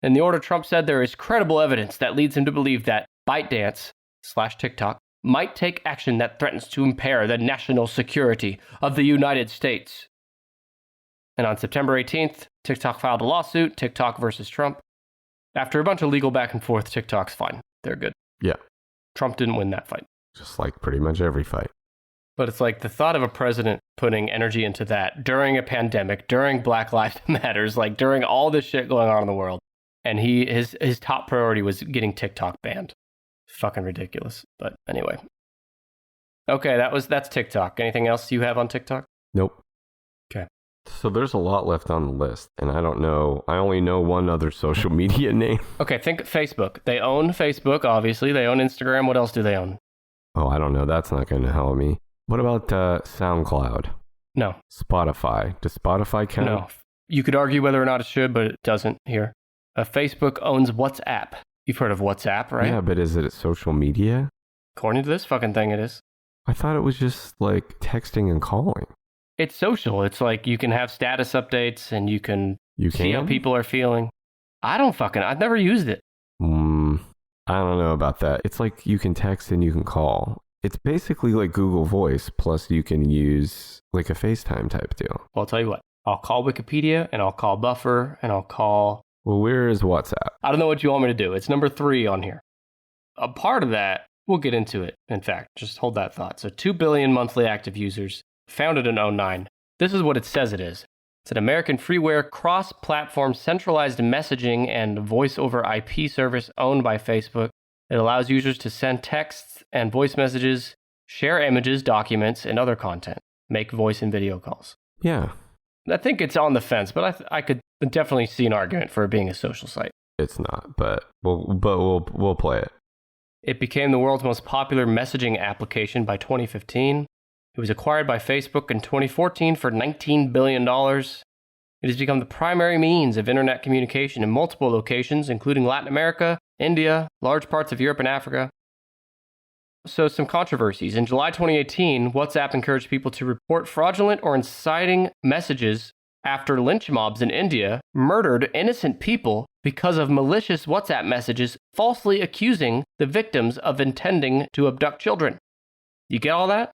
In the order, Trump said there is credible evidence that leads him to believe that ByteDance/TikTok might take action that threatens to impair the national security of the United States. And on September 18th, TikTok filed a lawsuit, TikTok versus Trump. After a bunch of legal back and forth, TikTok's fine. They're good. Yeah. Trump didn't win that fight. Just pretty much every fight. But it's the thought of a president putting energy into that during a pandemic, during Black Lives Matters, during all this shit going on in the world. And his top priority was getting TikTok banned. Fucking ridiculous. But anyway. Okay, that's TikTok. Anything else you have on TikTok? Nope. Okay. So there's a lot left on the list, and I don't know. I only know one other social media name. Okay, think Facebook. They own Facebook, obviously. They own Instagram. What else do they own? Oh, I don't know. That's not going to help me. What about SoundCloud? No. Spotify. Does Spotify count? No. You could argue whether or not it should, but it doesn't here. Facebook owns WhatsApp. You've heard of WhatsApp, right? Yeah, but is it social media? According to this fucking thing, it is. I thought it was just texting and calling. It's social. It's you can have status updates and you can see how people are feeling. I've never used it. I don't know about that. It's you can text and you can call. It's basically like Google Voice, plus you can use a FaceTime type deal. Well, I'll tell you what. I'll call Wikipedia and I'll call Buffer and I'll call... Well, where is WhatsApp? I don't know what you want me to do. It's number 3 on here. A part of that, we'll get into it. In fact, just hold that thought. So 2 billion monthly active users, founded in 2009. This is what it says it is. It's an American freeware cross-platform centralized messaging and voice-over IP service owned by Facebook. It allows users to send texts and voice messages, share images, documents, and other content, make voice and video calls. Yeah. I think it's on the fence, but I could definitely see an argument for it being a social site. It's not, but we'll play it. It became the world's most popular messaging application by 2015. It was acquired by Facebook in 2014 for $19 billion. It has become the primary means of internet communication in multiple locations, including Latin America, India, large parts of Europe and Africa. So some controversies. In July 2018, WhatsApp encouraged people to report fraudulent or inciting messages after lynch mobs in India murdered innocent people because of malicious WhatsApp messages falsely accusing the victims of intending to abduct children. You get all that?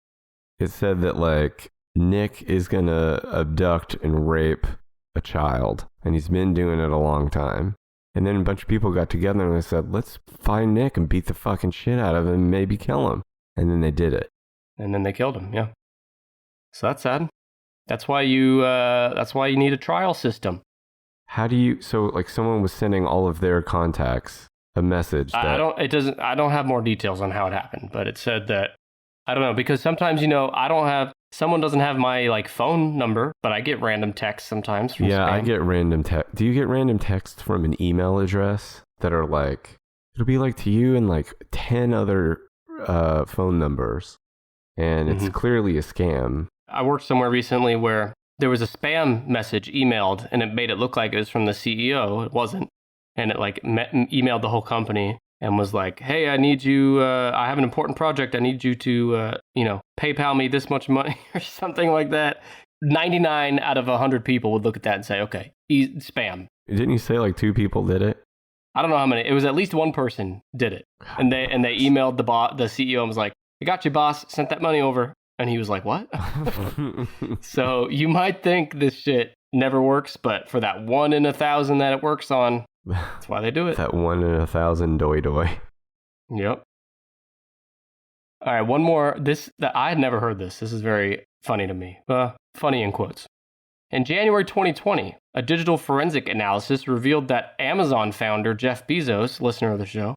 It said that, like, Nick is going to abduct and rape a child, and he's been doing it a long time. And then a bunch of people got together and they said, let's find Nick and beat the fucking shit out of him and maybe kill him. And then they did it. And then they killed him, yeah. So that's sad. That's why you need a trial system. How do you, so like someone was sending all of their contacts a message that... I don't have more details on how it happened, but it said that, I don't know, because sometimes, someone doesn't have my like phone number, but I get random texts sometimes from Yeah, spam. I get random text. Do you get random texts from an email address that are like, it'll be like to you and like 10 other phone numbers, and it's clearly a scam. I worked somewhere recently where there was a spam message emailed, and it made it look like it was from the CEO. It wasn't. And it like emailed the whole company and was like, hey, I need you, I have an important project. I need you to, PayPal me this much money or something like that. 99 out of 100 people would look at that and say, okay, spam. Didn't you say like 2 people did it? I don't know how many. It was at least one person did it. And they emailed the CEO and was like, I got you, boss. Sent that money over. And he was like, what? So you might think this shit never works, but for that 1 in 1,000 that it works on, that's why they do it. That 1 in 1,000 doi. Yep. All right, one more. I had never heard this. This is very funny to me. Funny in quotes. In January 2020, a digital forensic analysis revealed that Amazon founder Jeff Bezos, listener of the show,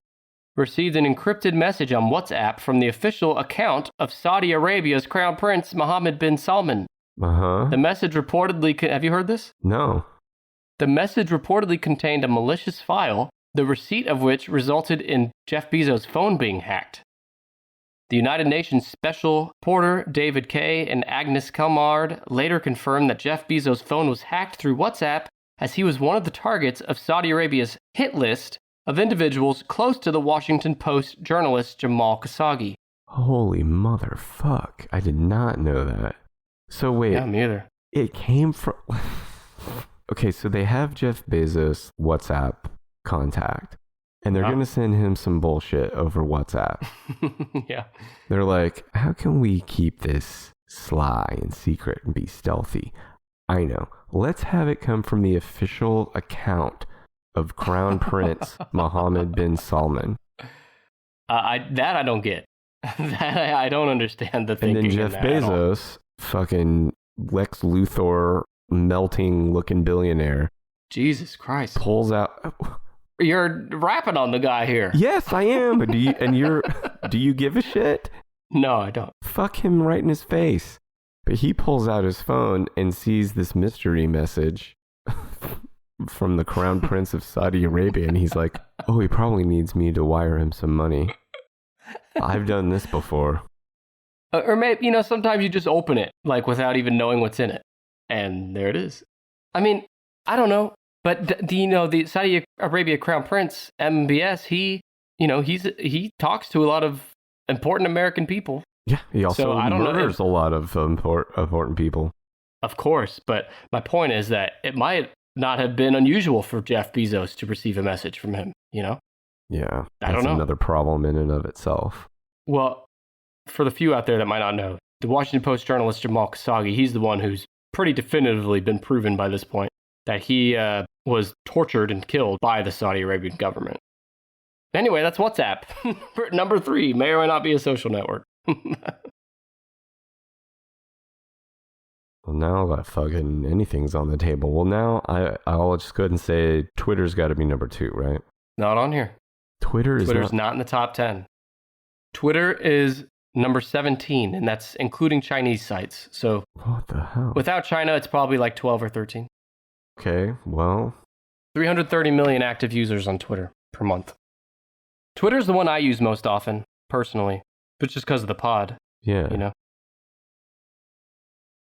received an encrypted message on WhatsApp from the official account of Saudi Arabia's Crown Prince Mohammed bin Salman. Uh-huh. The message reportedly... Have you heard this? No. The message reportedly contained a malicious file, the receipt of which resulted in Jeff Bezos' phone being hacked. The United Nations Special Reporter David Kay and Agnes Kelmard later confirmed that Jeff Bezos' phone was hacked through WhatsApp, as he was one of the targets of Saudi Arabia's hit list of individuals close to the Washington Post journalist Jamal Khashoggi. Holy motherfuck. I did not know that. So wait. Yeah, me either. It came from... Okay, so they have Jeff Bezos' WhatsApp contact, and they're going to send him some bullshit over WhatsApp. Yeah. They're like, how can we keep this sly and secret and be stealthy? I know. Let's have it come from the official account of Crown Prince Mohammed bin Salman. I don't get. I don't understand the thinking. And then Jeff Bezos, fucking Lex Luthor melting looking billionaire, Jesus Christ, pulls out... You're rapping on the guy here. Yes, I am. Do you give a shit? No, I don't. Fuck him right in his face. But he pulls out his phone and sees this mystery message from the Crown Prince of Saudi Arabia, and he's like, oh, he probably needs me to wire him some money. I've done this before. Or maybe, sometimes you just open it, like, without even knowing what's in it. And there it is. I mean, I don't know. But, the Saudi Arabia Crown Prince, MBS, he talks to a lot of important American people. Yeah, he also murders a lot of important people. Of course, but my point is that it might not have been unusual for Jeff Bezos to receive a message from him, Yeah, that's I don't know. Another problem in and of itself. Well, for the few out there that might not know, the Washington Post journalist Jamal Khashoggi, he's the one who's pretty definitively been proven by this point that he was tortured and killed by the Saudi Arabian government. Anyway, that's WhatsApp. Number 3, may or may not be a social network. Well, now that fucking anything's on the table. Well, now I'll just go ahead and say Twitter's got to be number 2, right? Not on here. Twitter's not in the top 10. Twitter is number 17, and that's including Chinese sites. So what the hell? Without China, it's probably like 12 or 13. Okay, well. 330 million active users on Twitter per month. Twitter's the one I use most often, personally, but just because of the pod. Yeah. You know.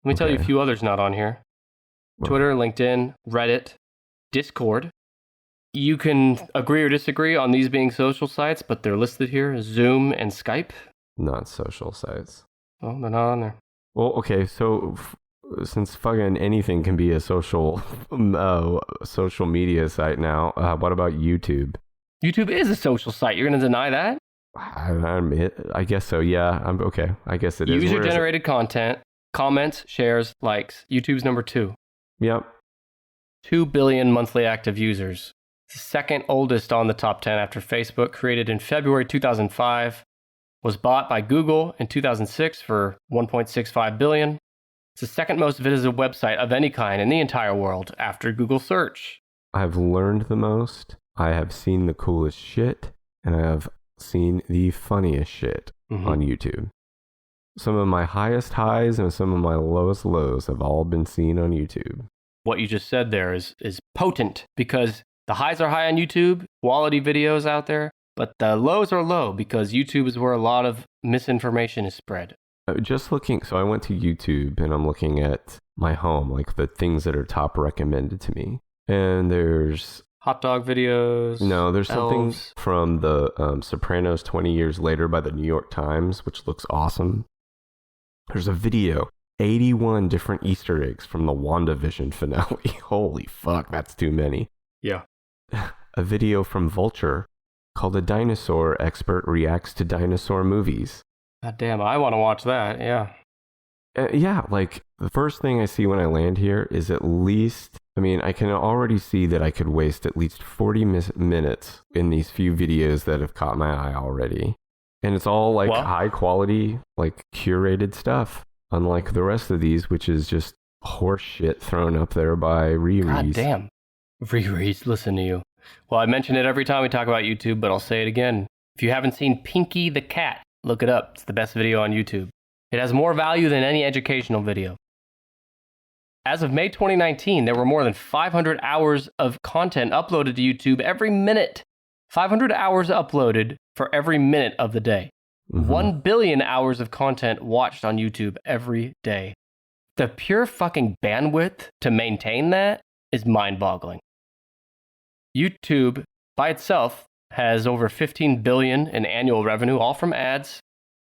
Let me tell you a few others not on here. Twitter, LinkedIn, Reddit, Discord. You can agree or disagree on these being social sites, but they're listed here. Zoom and Skype. Not social sites. Oh, they're not on there. Well, okay, so since fucking anything can be a social media site now, what about YouTube? YouTube is a social site. You're going to deny that? I guess so, yeah. I'm okay. I guess it is. User-generated content, comments, shares, likes. YouTube's number 2. Yep. 2 billion monthly active users. It's the second oldest on the top 10 after Facebook, created in February 2005, was bought by Google in 2006 for $1.65 billion. It's the second most visited website of any kind in the entire world after Google search. I've learned the most. I have seen the coolest shit, and I have seen the funniest shit on YouTube. Some of my highest highs and some of my lowest lows have all been seen on YouTube. What you just said there is potent, because the highs are high on YouTube, quality videos out there, but the lows are low because YouTube is where a lot of misinformation is spread. Just looking, so I went to YouTube and I'm looking at my home, like the things that are top recommended to me. And there's hot dog videos. No, there's something from the Sopranos 20 Years Later by the New York Times, which looks awesome. There's a video, 81 different Easter eggs from the WandaVision finale. Holy fuck, that's too many. Yeah. A video from Vulture called A Dinosaur Expert Reacts to Dinosaur Movies. God damn, I want to watch that, yeah. Yeah, like the first thing I see when I land here is at least, I can already see that I could waste at least 40 minutes in these few videos that have caught my eye already. And it's all like high quality, like curated stuff, unlike the rest of these, which is just horse shit thrown up there by Riri's. God damn. Riri's, listen to you. Well, I mention it every time we talk about YouTube, but I'll say it again. If you haven't seen Pinky the Cat, look it up. It's the best video on YouTube. It has more value than any educational video. As of May 2019, there were more than 500 hours of content uploaded to YouTube every minute. 500 hours uploaded for every minute of the day. 1 billion hours of content watched on YouTube every day. The pure fucking bandwidth to maintain that is mind-boggling. YouTube, by itself, has over 15 billion in annual revenue, all from ads.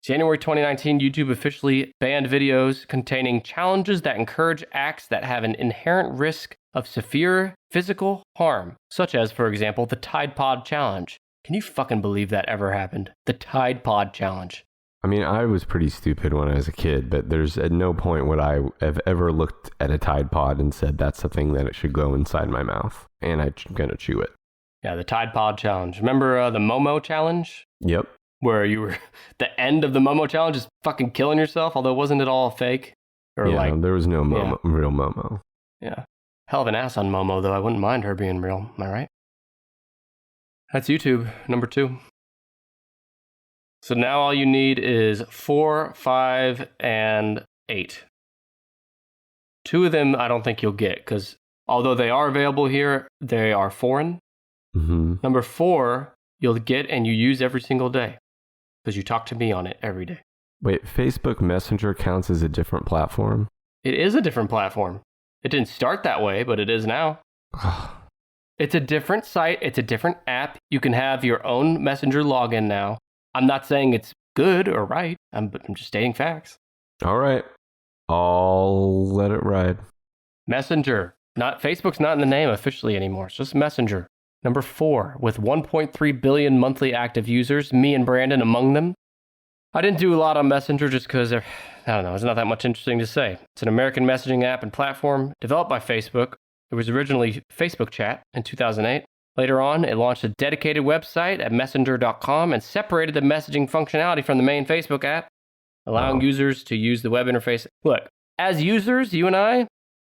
January 2019, YouTube officially banned videos containing challenges that encourage acts that have an inherent risk of severe physical harm, such as, for example, the Tide Pod Challenge. Can you fucking believe that ever happened? The Tide Pod Challenge. I was pretty stupid when I was a kid, but there's at no point would I have ever looked at a Tide Pod and said that's the thing that it should go inside my mouth, and I'm gonna chew it. Yeah, the Tide Pod Challenge. Remember the Momo Challenge? Yep. Where you were, the end of the Momo Challenge is fucking killing yourself, although wasn't it all fake? Or there was no real Momo. Yeah. Hell of an ass on Momo, though. I wouldn't mind her being real. Am I right? That's YouTube, number 2. So now all you need is 4, 5, and 8. 2 of them I don't think you'll get, because although they are available here, they are foreign. Number 4, you'll get and you use every single day, because you talk to me on it every day. Wait, Facebook Messenger counts as a different platform? It is a different platform. It didn't start that way, but it is now. It's a different site. It's a different app. You can have your own Messenger login now. I'm not saying it's good or right. I'm just stating facts. All right. I'll let it ride. Messenger. Facebook's not in the name officially anymore. It's just Messenger. Number 4, with 1.3 billion monthly active users, me and Brandon among them. I didn't do a lot on Messenger just because, I don't know, there's not that much interesting to say. It's an American messaging app and platform developed by Facebook. It was originally Facebook Chat in 2008. Later on, it launched a dedicated website at messenger.com and separated the messaging functionality from the main Facebook app, allowing users to use the web interface. Look, as users, you and I,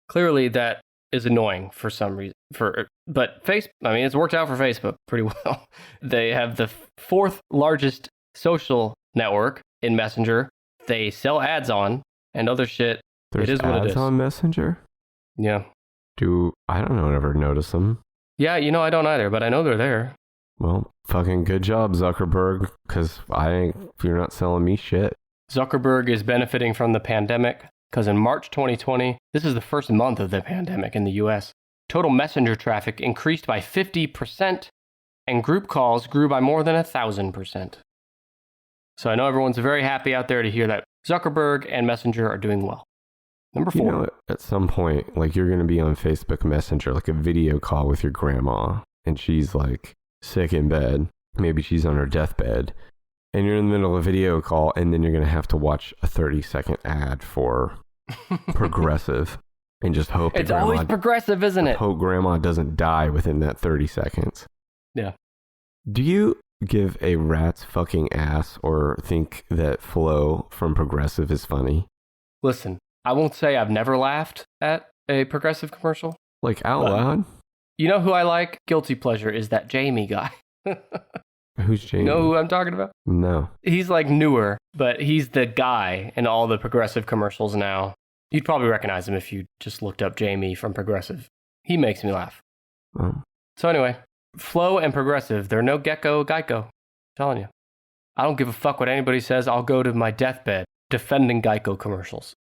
clearly that is annoying for some reason. But it's worked out for Facebook pretty well. They have the fourth largest social network in Messenger. They sell ads on and other shit. There's it is what it ads is. on Messenger? Yeah. I don't ever notice them. Yeah, I don't either, but I know they're there. Well, fucking good job, Zuckerberg, because you're not selling me shit. Zuckerberg is benefiting from the pandemic because in March 2020, this is the first month of the pandemic in the US, total messenger traffic increased by 50% and group calls grew by more than 1,000%. So I know everyone's very happy out there to hear that Zuckerberg and Messenger are doing well. Number 4. At some point, like you're going to be on Facebook Messenger, like a video call with your grandma, and she's like sick in bed. Maybe she's on her deathbed. And you're in the middle of a video call, and then you're going to have to watch a 30-second ad for Progressive and just hope it's always Progressive, isn't it? Hope grandma doesn't die within that 30 seconds. Yeah. Do you give a rat's fucking ass or think that Flo from Progressive is funny? Listen, I won't say I've never laughed at a Progressive commercial. Like out loud? You know who I like? Guilty pleasure is that Jamie guy. Who's Jamie? You know who I'm talking about? No. He's like newer, but he's the guy in all the Progressive commercials now. You'd probably recognize him if you just looked up Jamie from Progressive. He makes me laugh. Oh. So anyway, Flo and Progressive, they're no Geico. I'm telling you. I don't give a fuck what anybody says. I'll go to my deathbed defending Geico commercials.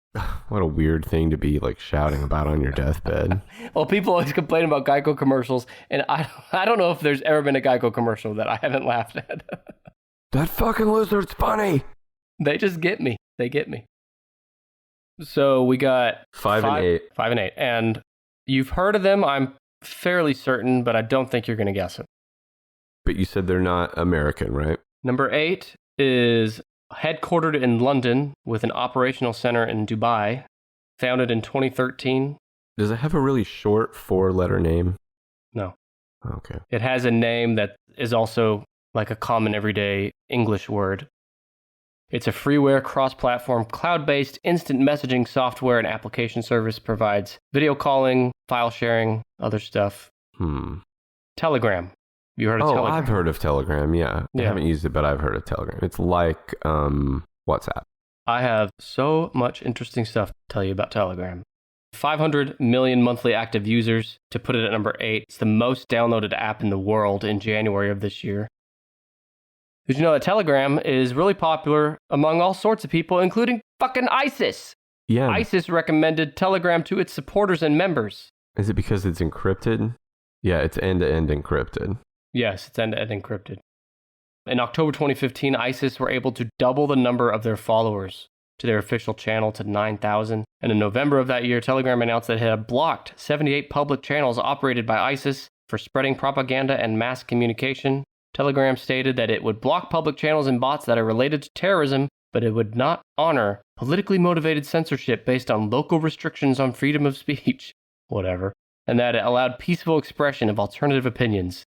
What a weird thing to be like shouting about on your deathbed. Well, people always complain about Geico commercials, and I don't know if there's ever been a Geico commercial that I haven't laughed at. That fucking lizard's funny. They just get me. They get me. So we got 5 and 8. 5 and 8. And you've heard of them, I'm fairly certain, but I don't think you're going to guess it. But you said they're not American, right? Number 8 is headquartered in London with an operational center in Dubai, founded in 2013. Does it have a really short 4-letter name? No. Okay. It has a name that is also like a common everyday English word. It's a freeware, cross-platform, cloud-based instant messaging software and application service, provides video calling, file sharing, other stuff. Telegram. You heard of Telegram? I've heard of Telegram, yeah. I haven't used it, but I've heard of Telegram. It's like WhatsApp. I have so much interesting stuff to tell you about Telegram. 500 million monthly active users. To put it at number 8, it's the most downloaded app in the world in January of this year. Did you know that Telegram is really popular among all sorts of people, including fucking ISIS? Yeah. ISIS recommended Telegram to its supporters and members. Is it because it's encrypted? Yeah, it's end-to-end encrypted. Yes, it's end-to-end encrypted. In October 2015, ISIS were able to double the number of their followers to their official channel to 9,000. And in November of that year, Telegram announced that it had blocked 78 public channels operated by ISIS for spreading propaganda and mass communication. Telegram stated that it would block public channels and bots that are related to terrorism, but it would not honor politically motivated censorship based on local restrictions on freedom of speech, whatever, and that it allowed peaceful expression of alternative opinions.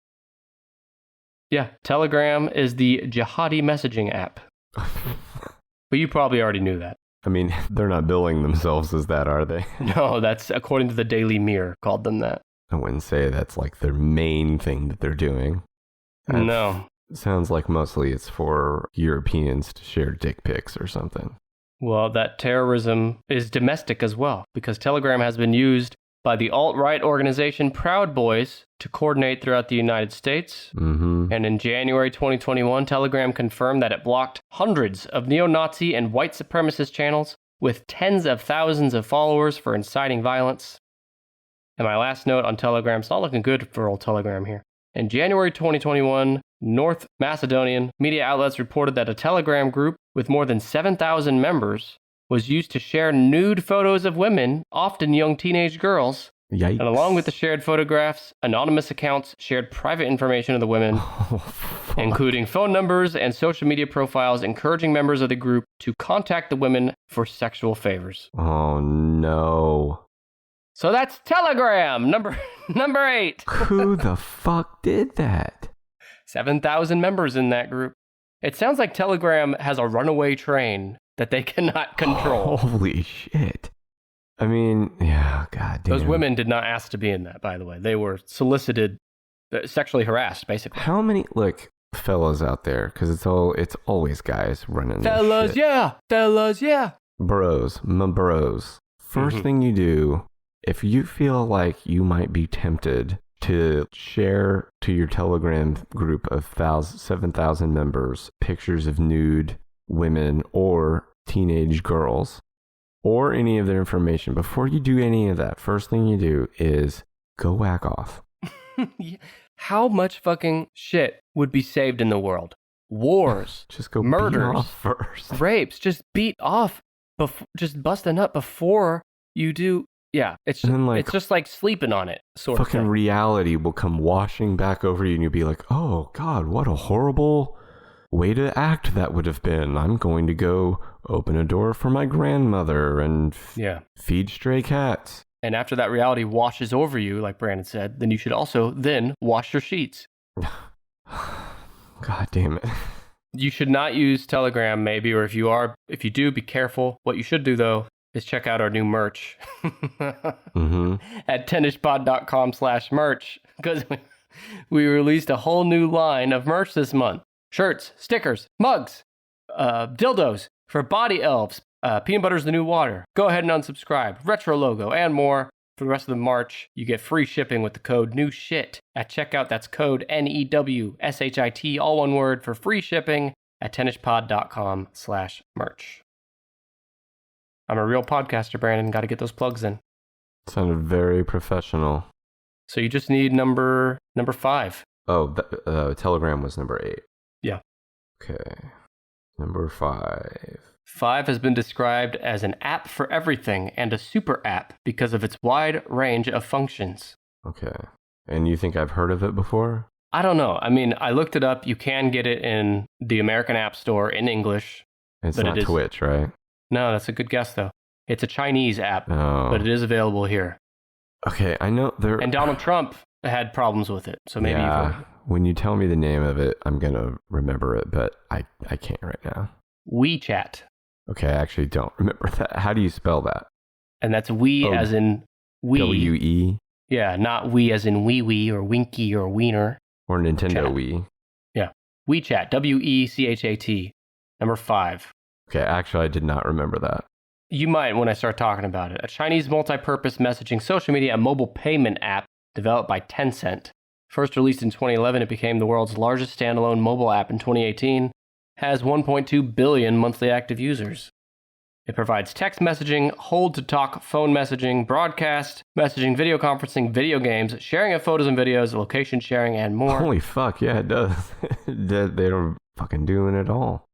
Yeah, Telegram is the jihadi messaging app. But you probably already knew that. I mean, they're not billing themselves as that, are they? No, that's according to the Daily Mirror, called them that. I wouldn't say that's like their main thing that they're doing. No. Sounds like mostly it's for Europeans to share dick pics or something. Well, that terrorism is domestic as well, because Telegram has been used by the alt-right organization Proud Boys to coordinate throughout the United States. Mm-hmm. And in January 2021, Telegram confirmed that it blocked hundreds of neo-Nazi and white supremacist channels with tens of thousands of followers for inciting violence. And my last note on Telegram, it's not looking good for old Telegram here. In January 2021, North Macedonian media outlets reported that a Telegram group with more than 7,000 members was used to share nude photos of women, often young teenage girls. Yikes. And along with the shared photographs, anonymous accounts shared private information of the women, including phone numbers and social media profiles, encouraging members of the group to contact the women for sexual favors. Oh, no. So that's Telegram, number 8. Who the fuck did that? 7,000 members in that group. It sounds like Telegram has a runaway train that they cannot control. Holy shit. I mean, yeah, god damn. Those women did not ask to be in that, by the way. They were solicited, sexually harassed, basically. How many, look, fellas out there, because it's always guys running Fellas, this shit. yeah. Fellas, yeah. Bros, my bros. First thing you do, if you feel like you might be tempted to share to your Telegram group of 7,000 members pictures of nude women or teenage girls or any of their information, before you do any of that, first thing you do is go whack off. How much fucking shit would be saved in the world? Wars, just go murders, beat off first. rapes. Just beat off, just bust a nut before you do. Yeah, it's just like sleeping on it, sort of fucking thing. reality will come washing back over you, and you'll be like, oh God, what a horrible way to act that would have been. I'm going to go open a door for my grandmother and feed stray cats. And after that reality washes over you, like Brandon said, then you should also then wash your sheets. God damn it. You should not use Telegram, maybe, or if you do, be careful. What you should do, though, is check out our new merch at tennishpod.com/merch, because we released a whole new line of merch this month. Shirts, stickers, mugs, dildos for body elves. Peanut butter's the new water. Go ahead and unsubscribe. Retro logo and more. For the rest of the March, you get free shipping with the code NEWSHIT at checkout. That's code NEWSHIT, all one word, for free shipping at tennishpod.com/merch. I'm a real podcaster, Brandon. Got to get those plugs in. Sounded very professional. So you just need number 5. Oh, Telegram was number 8. Yeah. Okay. Number 5. 5 has been described as an app for everything and a super app because of its wide range of functions. Okay. And you think I've heard of it before? I don't know. I mean, I looked it up. You can get it in the American App Store in English. It's not Twitch, right? No, that's a good guess, though. It's a Chinese app, but it is available here. Okay, I know there... And Donald Trump had problems with it, so maybe you've heard. When you tell me the name of it, I'm going to remember it, but I can't right now. WeChat. Okay, I actually don't remember that. How do you spell that? And that's as in we. W-E? Yeah, not we as in wee or winky or wiener. Or Nintendo Chat. Wii. Yeah. WeChat. WeChat. Number 5. Okay, actually, I did not remember that. You might when I start talking about it. A Chinese multi-purpose messaging social media and mobile payment app developed by Tencent. First released in 2011, it became the world's largest standalone mobile app in 2018. Has 1.2 billion monthly active users. It provides text messaging, hold-to-talk phone messaging, broadcast messaging, video conferencing, video games, sharing of photos and videos, location sharing, and more. Holy fuck, yeah, it does. They're fucking doing it all.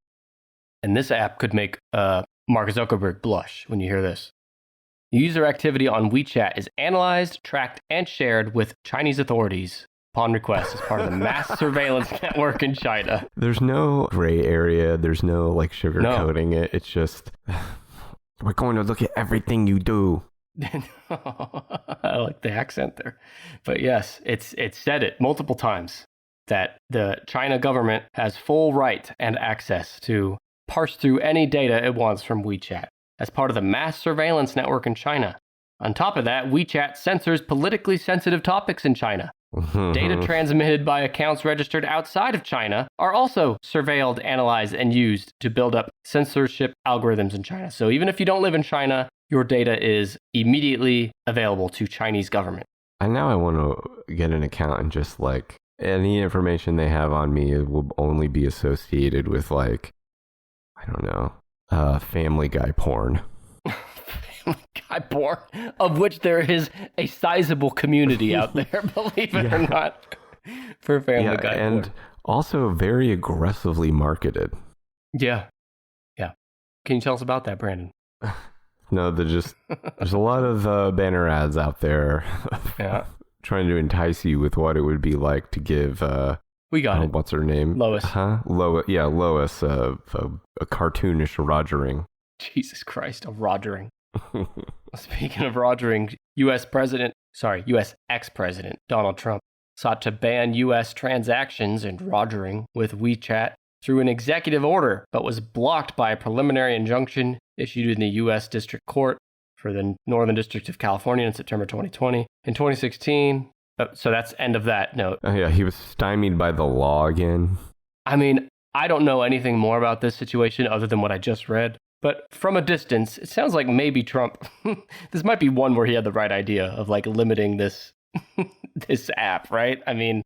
And this app could make Mark Zuckerberg blush when you hear this. User activity on WeChat is analyzed, tracked, and shared with Chinese authorities upon request as part of the mass surveillance network in China. There's no gray area. There's no sugarcoating it. It's just, we're going to look at everything you do. I like the accent there. But yes, it's said it multiple times that the China government has full right and access to parse through any data it wants from WeChat as part of the mass surveillance network in China. On top of that, WeChat censors politically sensitive topics in China. Data transmitted by accounts registered outside of China are also surveilled, analyzed, and used to build up censorship algorithms in China. So even if you don't live in China, your data is immediately available to Chinese government. And now I want to get an account and just any information they have on me will only be associated with I don't know, Family Guy porn. Guy porn, of which there is a sizable community out there, believe it or not, for Family Guy porn. And also very aggressively marketed. Yeah. Can you tell us about that, Brandon? No, there's a lot of banner ads out there trying to entice you with what it would be like to give we got it. What's her name? Lois. Lois, a cartoonish rogering. Jesus Christ, a rogering. Speaking of rogering, U.S. ex-president Donald Trump sought to ban U.S. transactions and rogering with WeChat through an executive order, but was blocked by a preliminary injunction issued in the U.S. District Court for the Northern District of California in September 2020. In 2016, so that's end of that note. Oh, yeah, he was stymied by the law again. I mean, I don't know anything more about this situation other than what I just read. But from a distance, it sounds like maybe Trump, this might be one where he had the right idea of like limiting this this app, right? I mean,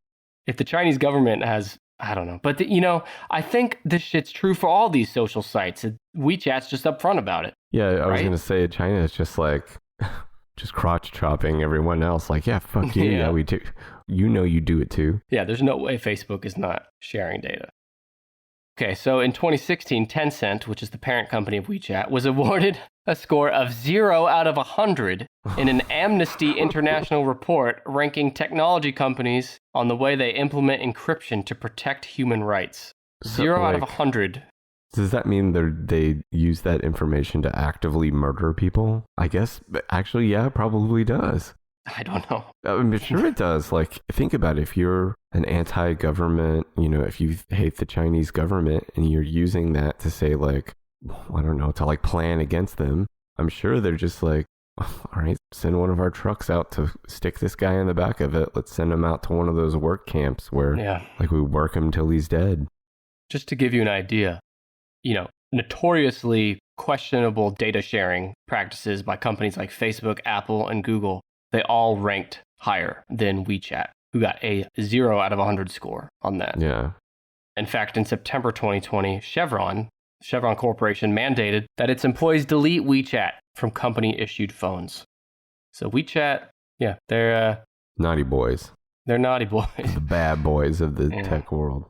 if the Chinese government has, I don't know. But, I think this shit's true for all these social sites. WeChat's just upfront about it. Yeah, I was right? going to say China is just like, just crotch chopping everyone else. Like, yeah, fuck you. Yeah, we do. You do it too. Yeah, there's no way Facebook is not sharing data. Okay, so in 2016, Tencent, which is the parent company of WeChat, was awarded a score of 0 out of 100 in an Amnesty International report ranking technology companies on the way they implement encryption to protect human rights. 0 out of 100. Does that mean they use that information to actively murder people? I guess, actually, yeah, it probably does. I don't know. I'm sure it does. Like, think about it. If you're an anti-government, if you hate the Chinese government and you're using that to say, like, I don't know, to like plan against them, I'm sure they're just like, all right, send one of our trucks out to stick this guy in the back of it. Let's send him out to one of those work camps where like we work him till he's dead. Just to give you an idea, notoriously questionable data sharing practices by companies like Facebook, Apple, and Google, they all ranked higher than WeChat, who got a 0 out of 100 score on that. Yeah. In fact, in September 2020, Chevron Corporation mandated that its employees delete WeChat from company-issued phones. So WeChat, they're naughty boys. They're naughty boys. The bad boys of the tech world.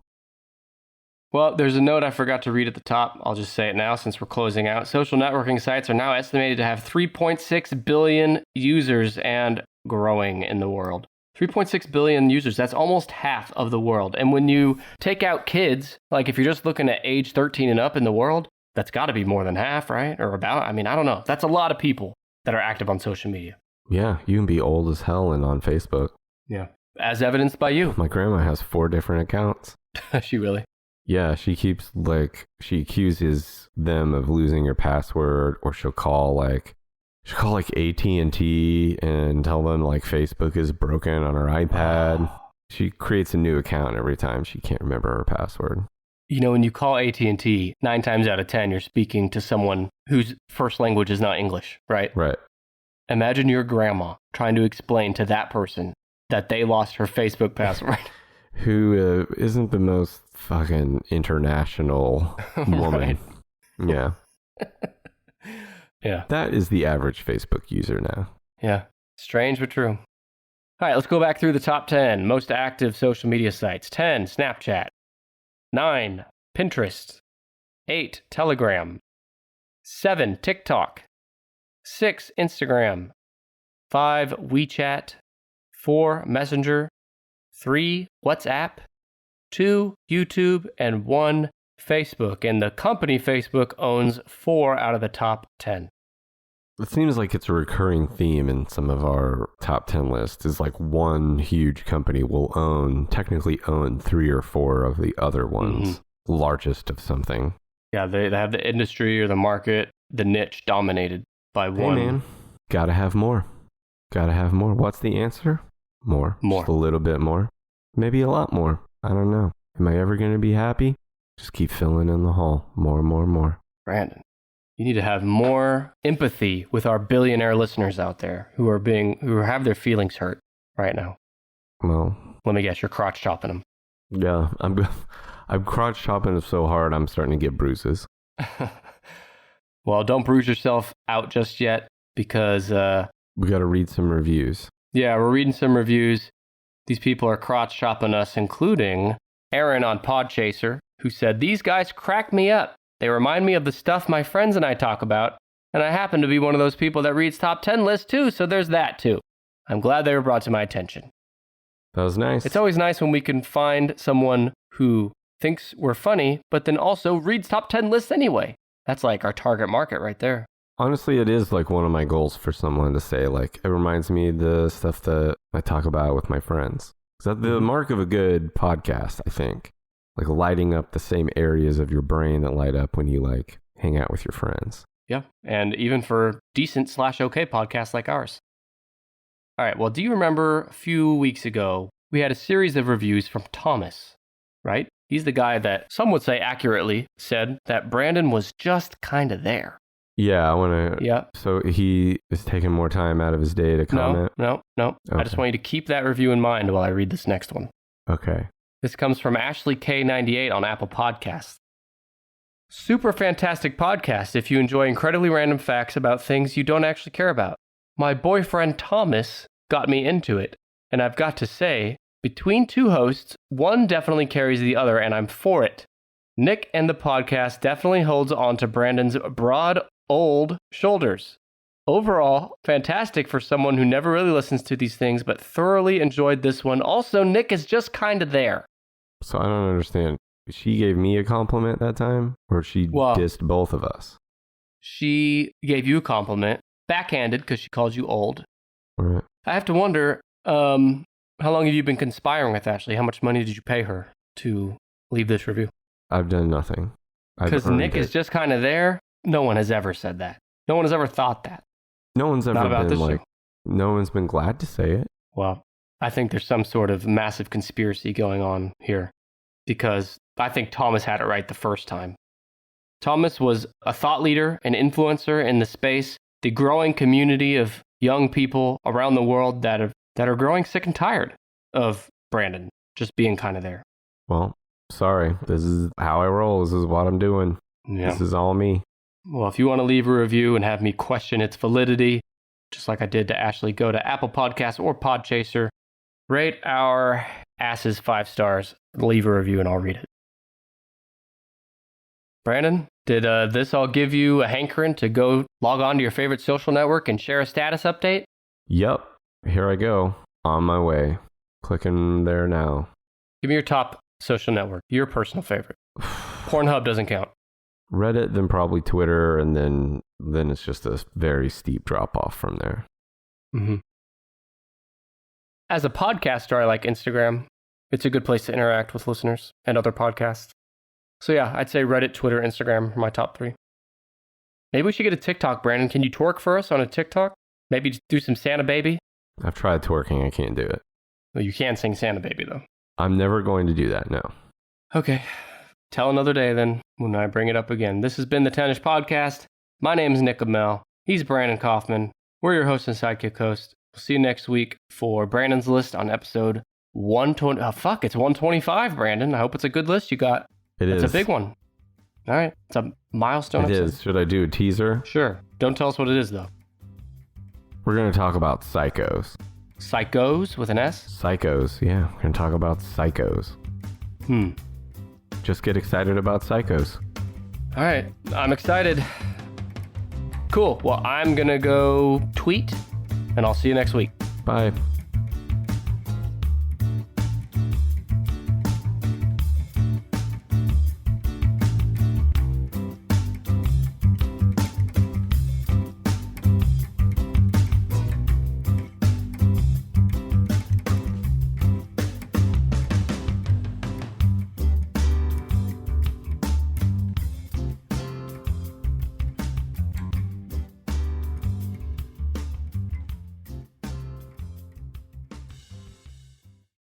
Well, there's a note I forgot to read at the top. I'll just say it now since we're closing out. Social networking sites are now estimated to have 3.6 billion users and growing in the world. 3.6 billion users, that's almost half of the world. And when you take out kids, like if you're just looking at age 13 and up in the world, that's got to be more than half, right? Or about, I don't know. That's a lot of people that are active on social media. Yeah, you can be old as hell and on Facebook. Yeah, as evidenced by you. My grandma has 4 different accounts. Does she really? Yeah, she accuses them of losing her password, or she'll call AT&T and tell them like Facebook is broken on her iPad. She creates a new account every time she can't remember her password. When you call AT&T, 9 times out of 10, you're speaking to someone whose first language is not English, right? Right. Imagine your grandma trying to explain to that person that they lost her Facebook password. Who isn't the most fucking international woman. Yeah. Yeah. That is the average Facebook user now. Yeah. Strange but true. All right, let's go back through the top 10 most active social media sites. 10, Snapchat. 9, Pinterest. 8, Telegram. 7, TikTok. 6, Instagram. 5, WeChat. 4, Messenger. 3, WhatsApp. 2, YouTube. And 1, Facebook. And the company Facebook owns 4 out of the top 10. It seems like it's a recurring theme in some of our top 10 lists is like one huge company will technically own 3 or 4 of the other ones, largest of something. Yeah, they have the industry or the market, the niche dominated by one. Hey man, gotta have more. Gotta have more. What's the answer? More. Just a little bit more. Maybe a lot more. I don't know. Am I ever going to be happy? Just keep filling in the hole. More and more and more. Brandon, you need to have more empathy with our billionaire listeners out there who have their feelings hurt right now. Well, let me guess, you're crotch chopping them. Yeah, I'm crotch chopping them so hard I'm starting to get bruises. Well, don't bruise yourself out just yet because we got to read some reviews. Yeah, we're reading some reviews. These people are crotch chopping us, including Aaron on Podchaser, who said, "These guys crack me up. They remind me of the stuff my friends and I talk about, and I happen to be one of those people that reads top 10 lists too, so there's that too. I'm glad they were brought to my attention." That was nice. It's always nice when we can find someone who thinks we're funny, but then also reads top 10 lists anyway. That's like our target market right there. Honestly, it is like one of my goals for someone to say, like, it reminds me of the stuff that I talk about with my friends. Is that the mark of a good podcast, I think? Like lighting up the same areas of your brain that light up when you like hang out with your friends. Yeah, and even for decent/okay podcasts like ours. All right, well, do you remember a few weeks ago, we had a series of reviews from Thomas, right? He's the guy that some would say accurately said that Brandon was just kind of there. Yeah, I want to. Yeah. So he is taking more time out of his day to comment? No. Okay. I just want you to keep that review in mind while I read this next one. Okay. This comes from Ashley K98 on Apple Podcasts. Super fantastic podcast if you enjoy incredibly random facts about things you don't actually care about. My boyfriend Thomas got me into it, and I've got to say, between two hosts, one definitely carries the other, and I'm for it. Nick and the podcast definitely holds on to Brandon's broad, old shoulders. Overall, fantastic for someone who never really listens to these things, but thoroughly enjoyed this one. Also, Nick is just kind of there. So I don't understand. She gave me a compliment that time, or she dissed both of us? She gave you a compliment, backhanded because she called you old. Right. I have to wonder, how long have you been conspiring with Ashley? How much money did you pay her to leave this review? I've done nothing. Because Nick is just kind of there. No one has ever said that. No one has ever thought that. No one's ever been like, show. No one's been glad to say it. Well, I think there's some sort of massive conspiracy going on here because I think Thomas had it right the first time. Thomas was a thought leader, an influencer in the space, the growing community of young people around the world that are growing sick and tired of Brandon just being kind of there. Well, sorry. This is how I roll. This is what I'm doing. Yeah. This is all me. Well, if you want to leave a review and have me question its validity, just like I did to Ashley, go to Apple Podcasts or Podchaser, rate our asses 5 stars, leave a review, and I'll read it. Brandon, did this all give you a hankering to go log on to your favorite social network and share a status update? Yep. Here I go. On my way. Clicking there now. Give me your top social network, your personal favorite. Pornhub doesn't count. Reddit, then probably Twitter, and then it's just a very steep drop off from there. Mm-hmm. As a podcaster, I like Instagram. It's a good place to interact with listeners and other podcasts. So yeah, I'd say Reddit, Twitter, Instagram are my top 3. Maybe we should get a TikTok, Brandon. Can you twerk for us on a TikTok? Maybe just do some Santa Baby? I've tried twerking. I can't do it. Well, you can sing Santa Baby, though. I'm never going to do that, no. Okay. Tell another day, then, when I bring it up again. This has been the Tennis Podcast. My name is Nick Amell. He's Brandon Kaufman. We're your host and sidekick host. We'll see you next week for Brandon's list on episode 120. Oh, fuck, it's 125, Brandon. I hope it's a good list you got. It's a big one. All right. It's a milestone It episode. is. Should I do a teaser? Sure. Don't tell us what it is, though. We're going to talk about psychos. Psychos with an S? Psychos, yeah. We're going to talk about psychos. Just get excited about psychos. All right. I'm excited. Cool. Well, I'm going to go tweet, and I'll see you next week. Bye.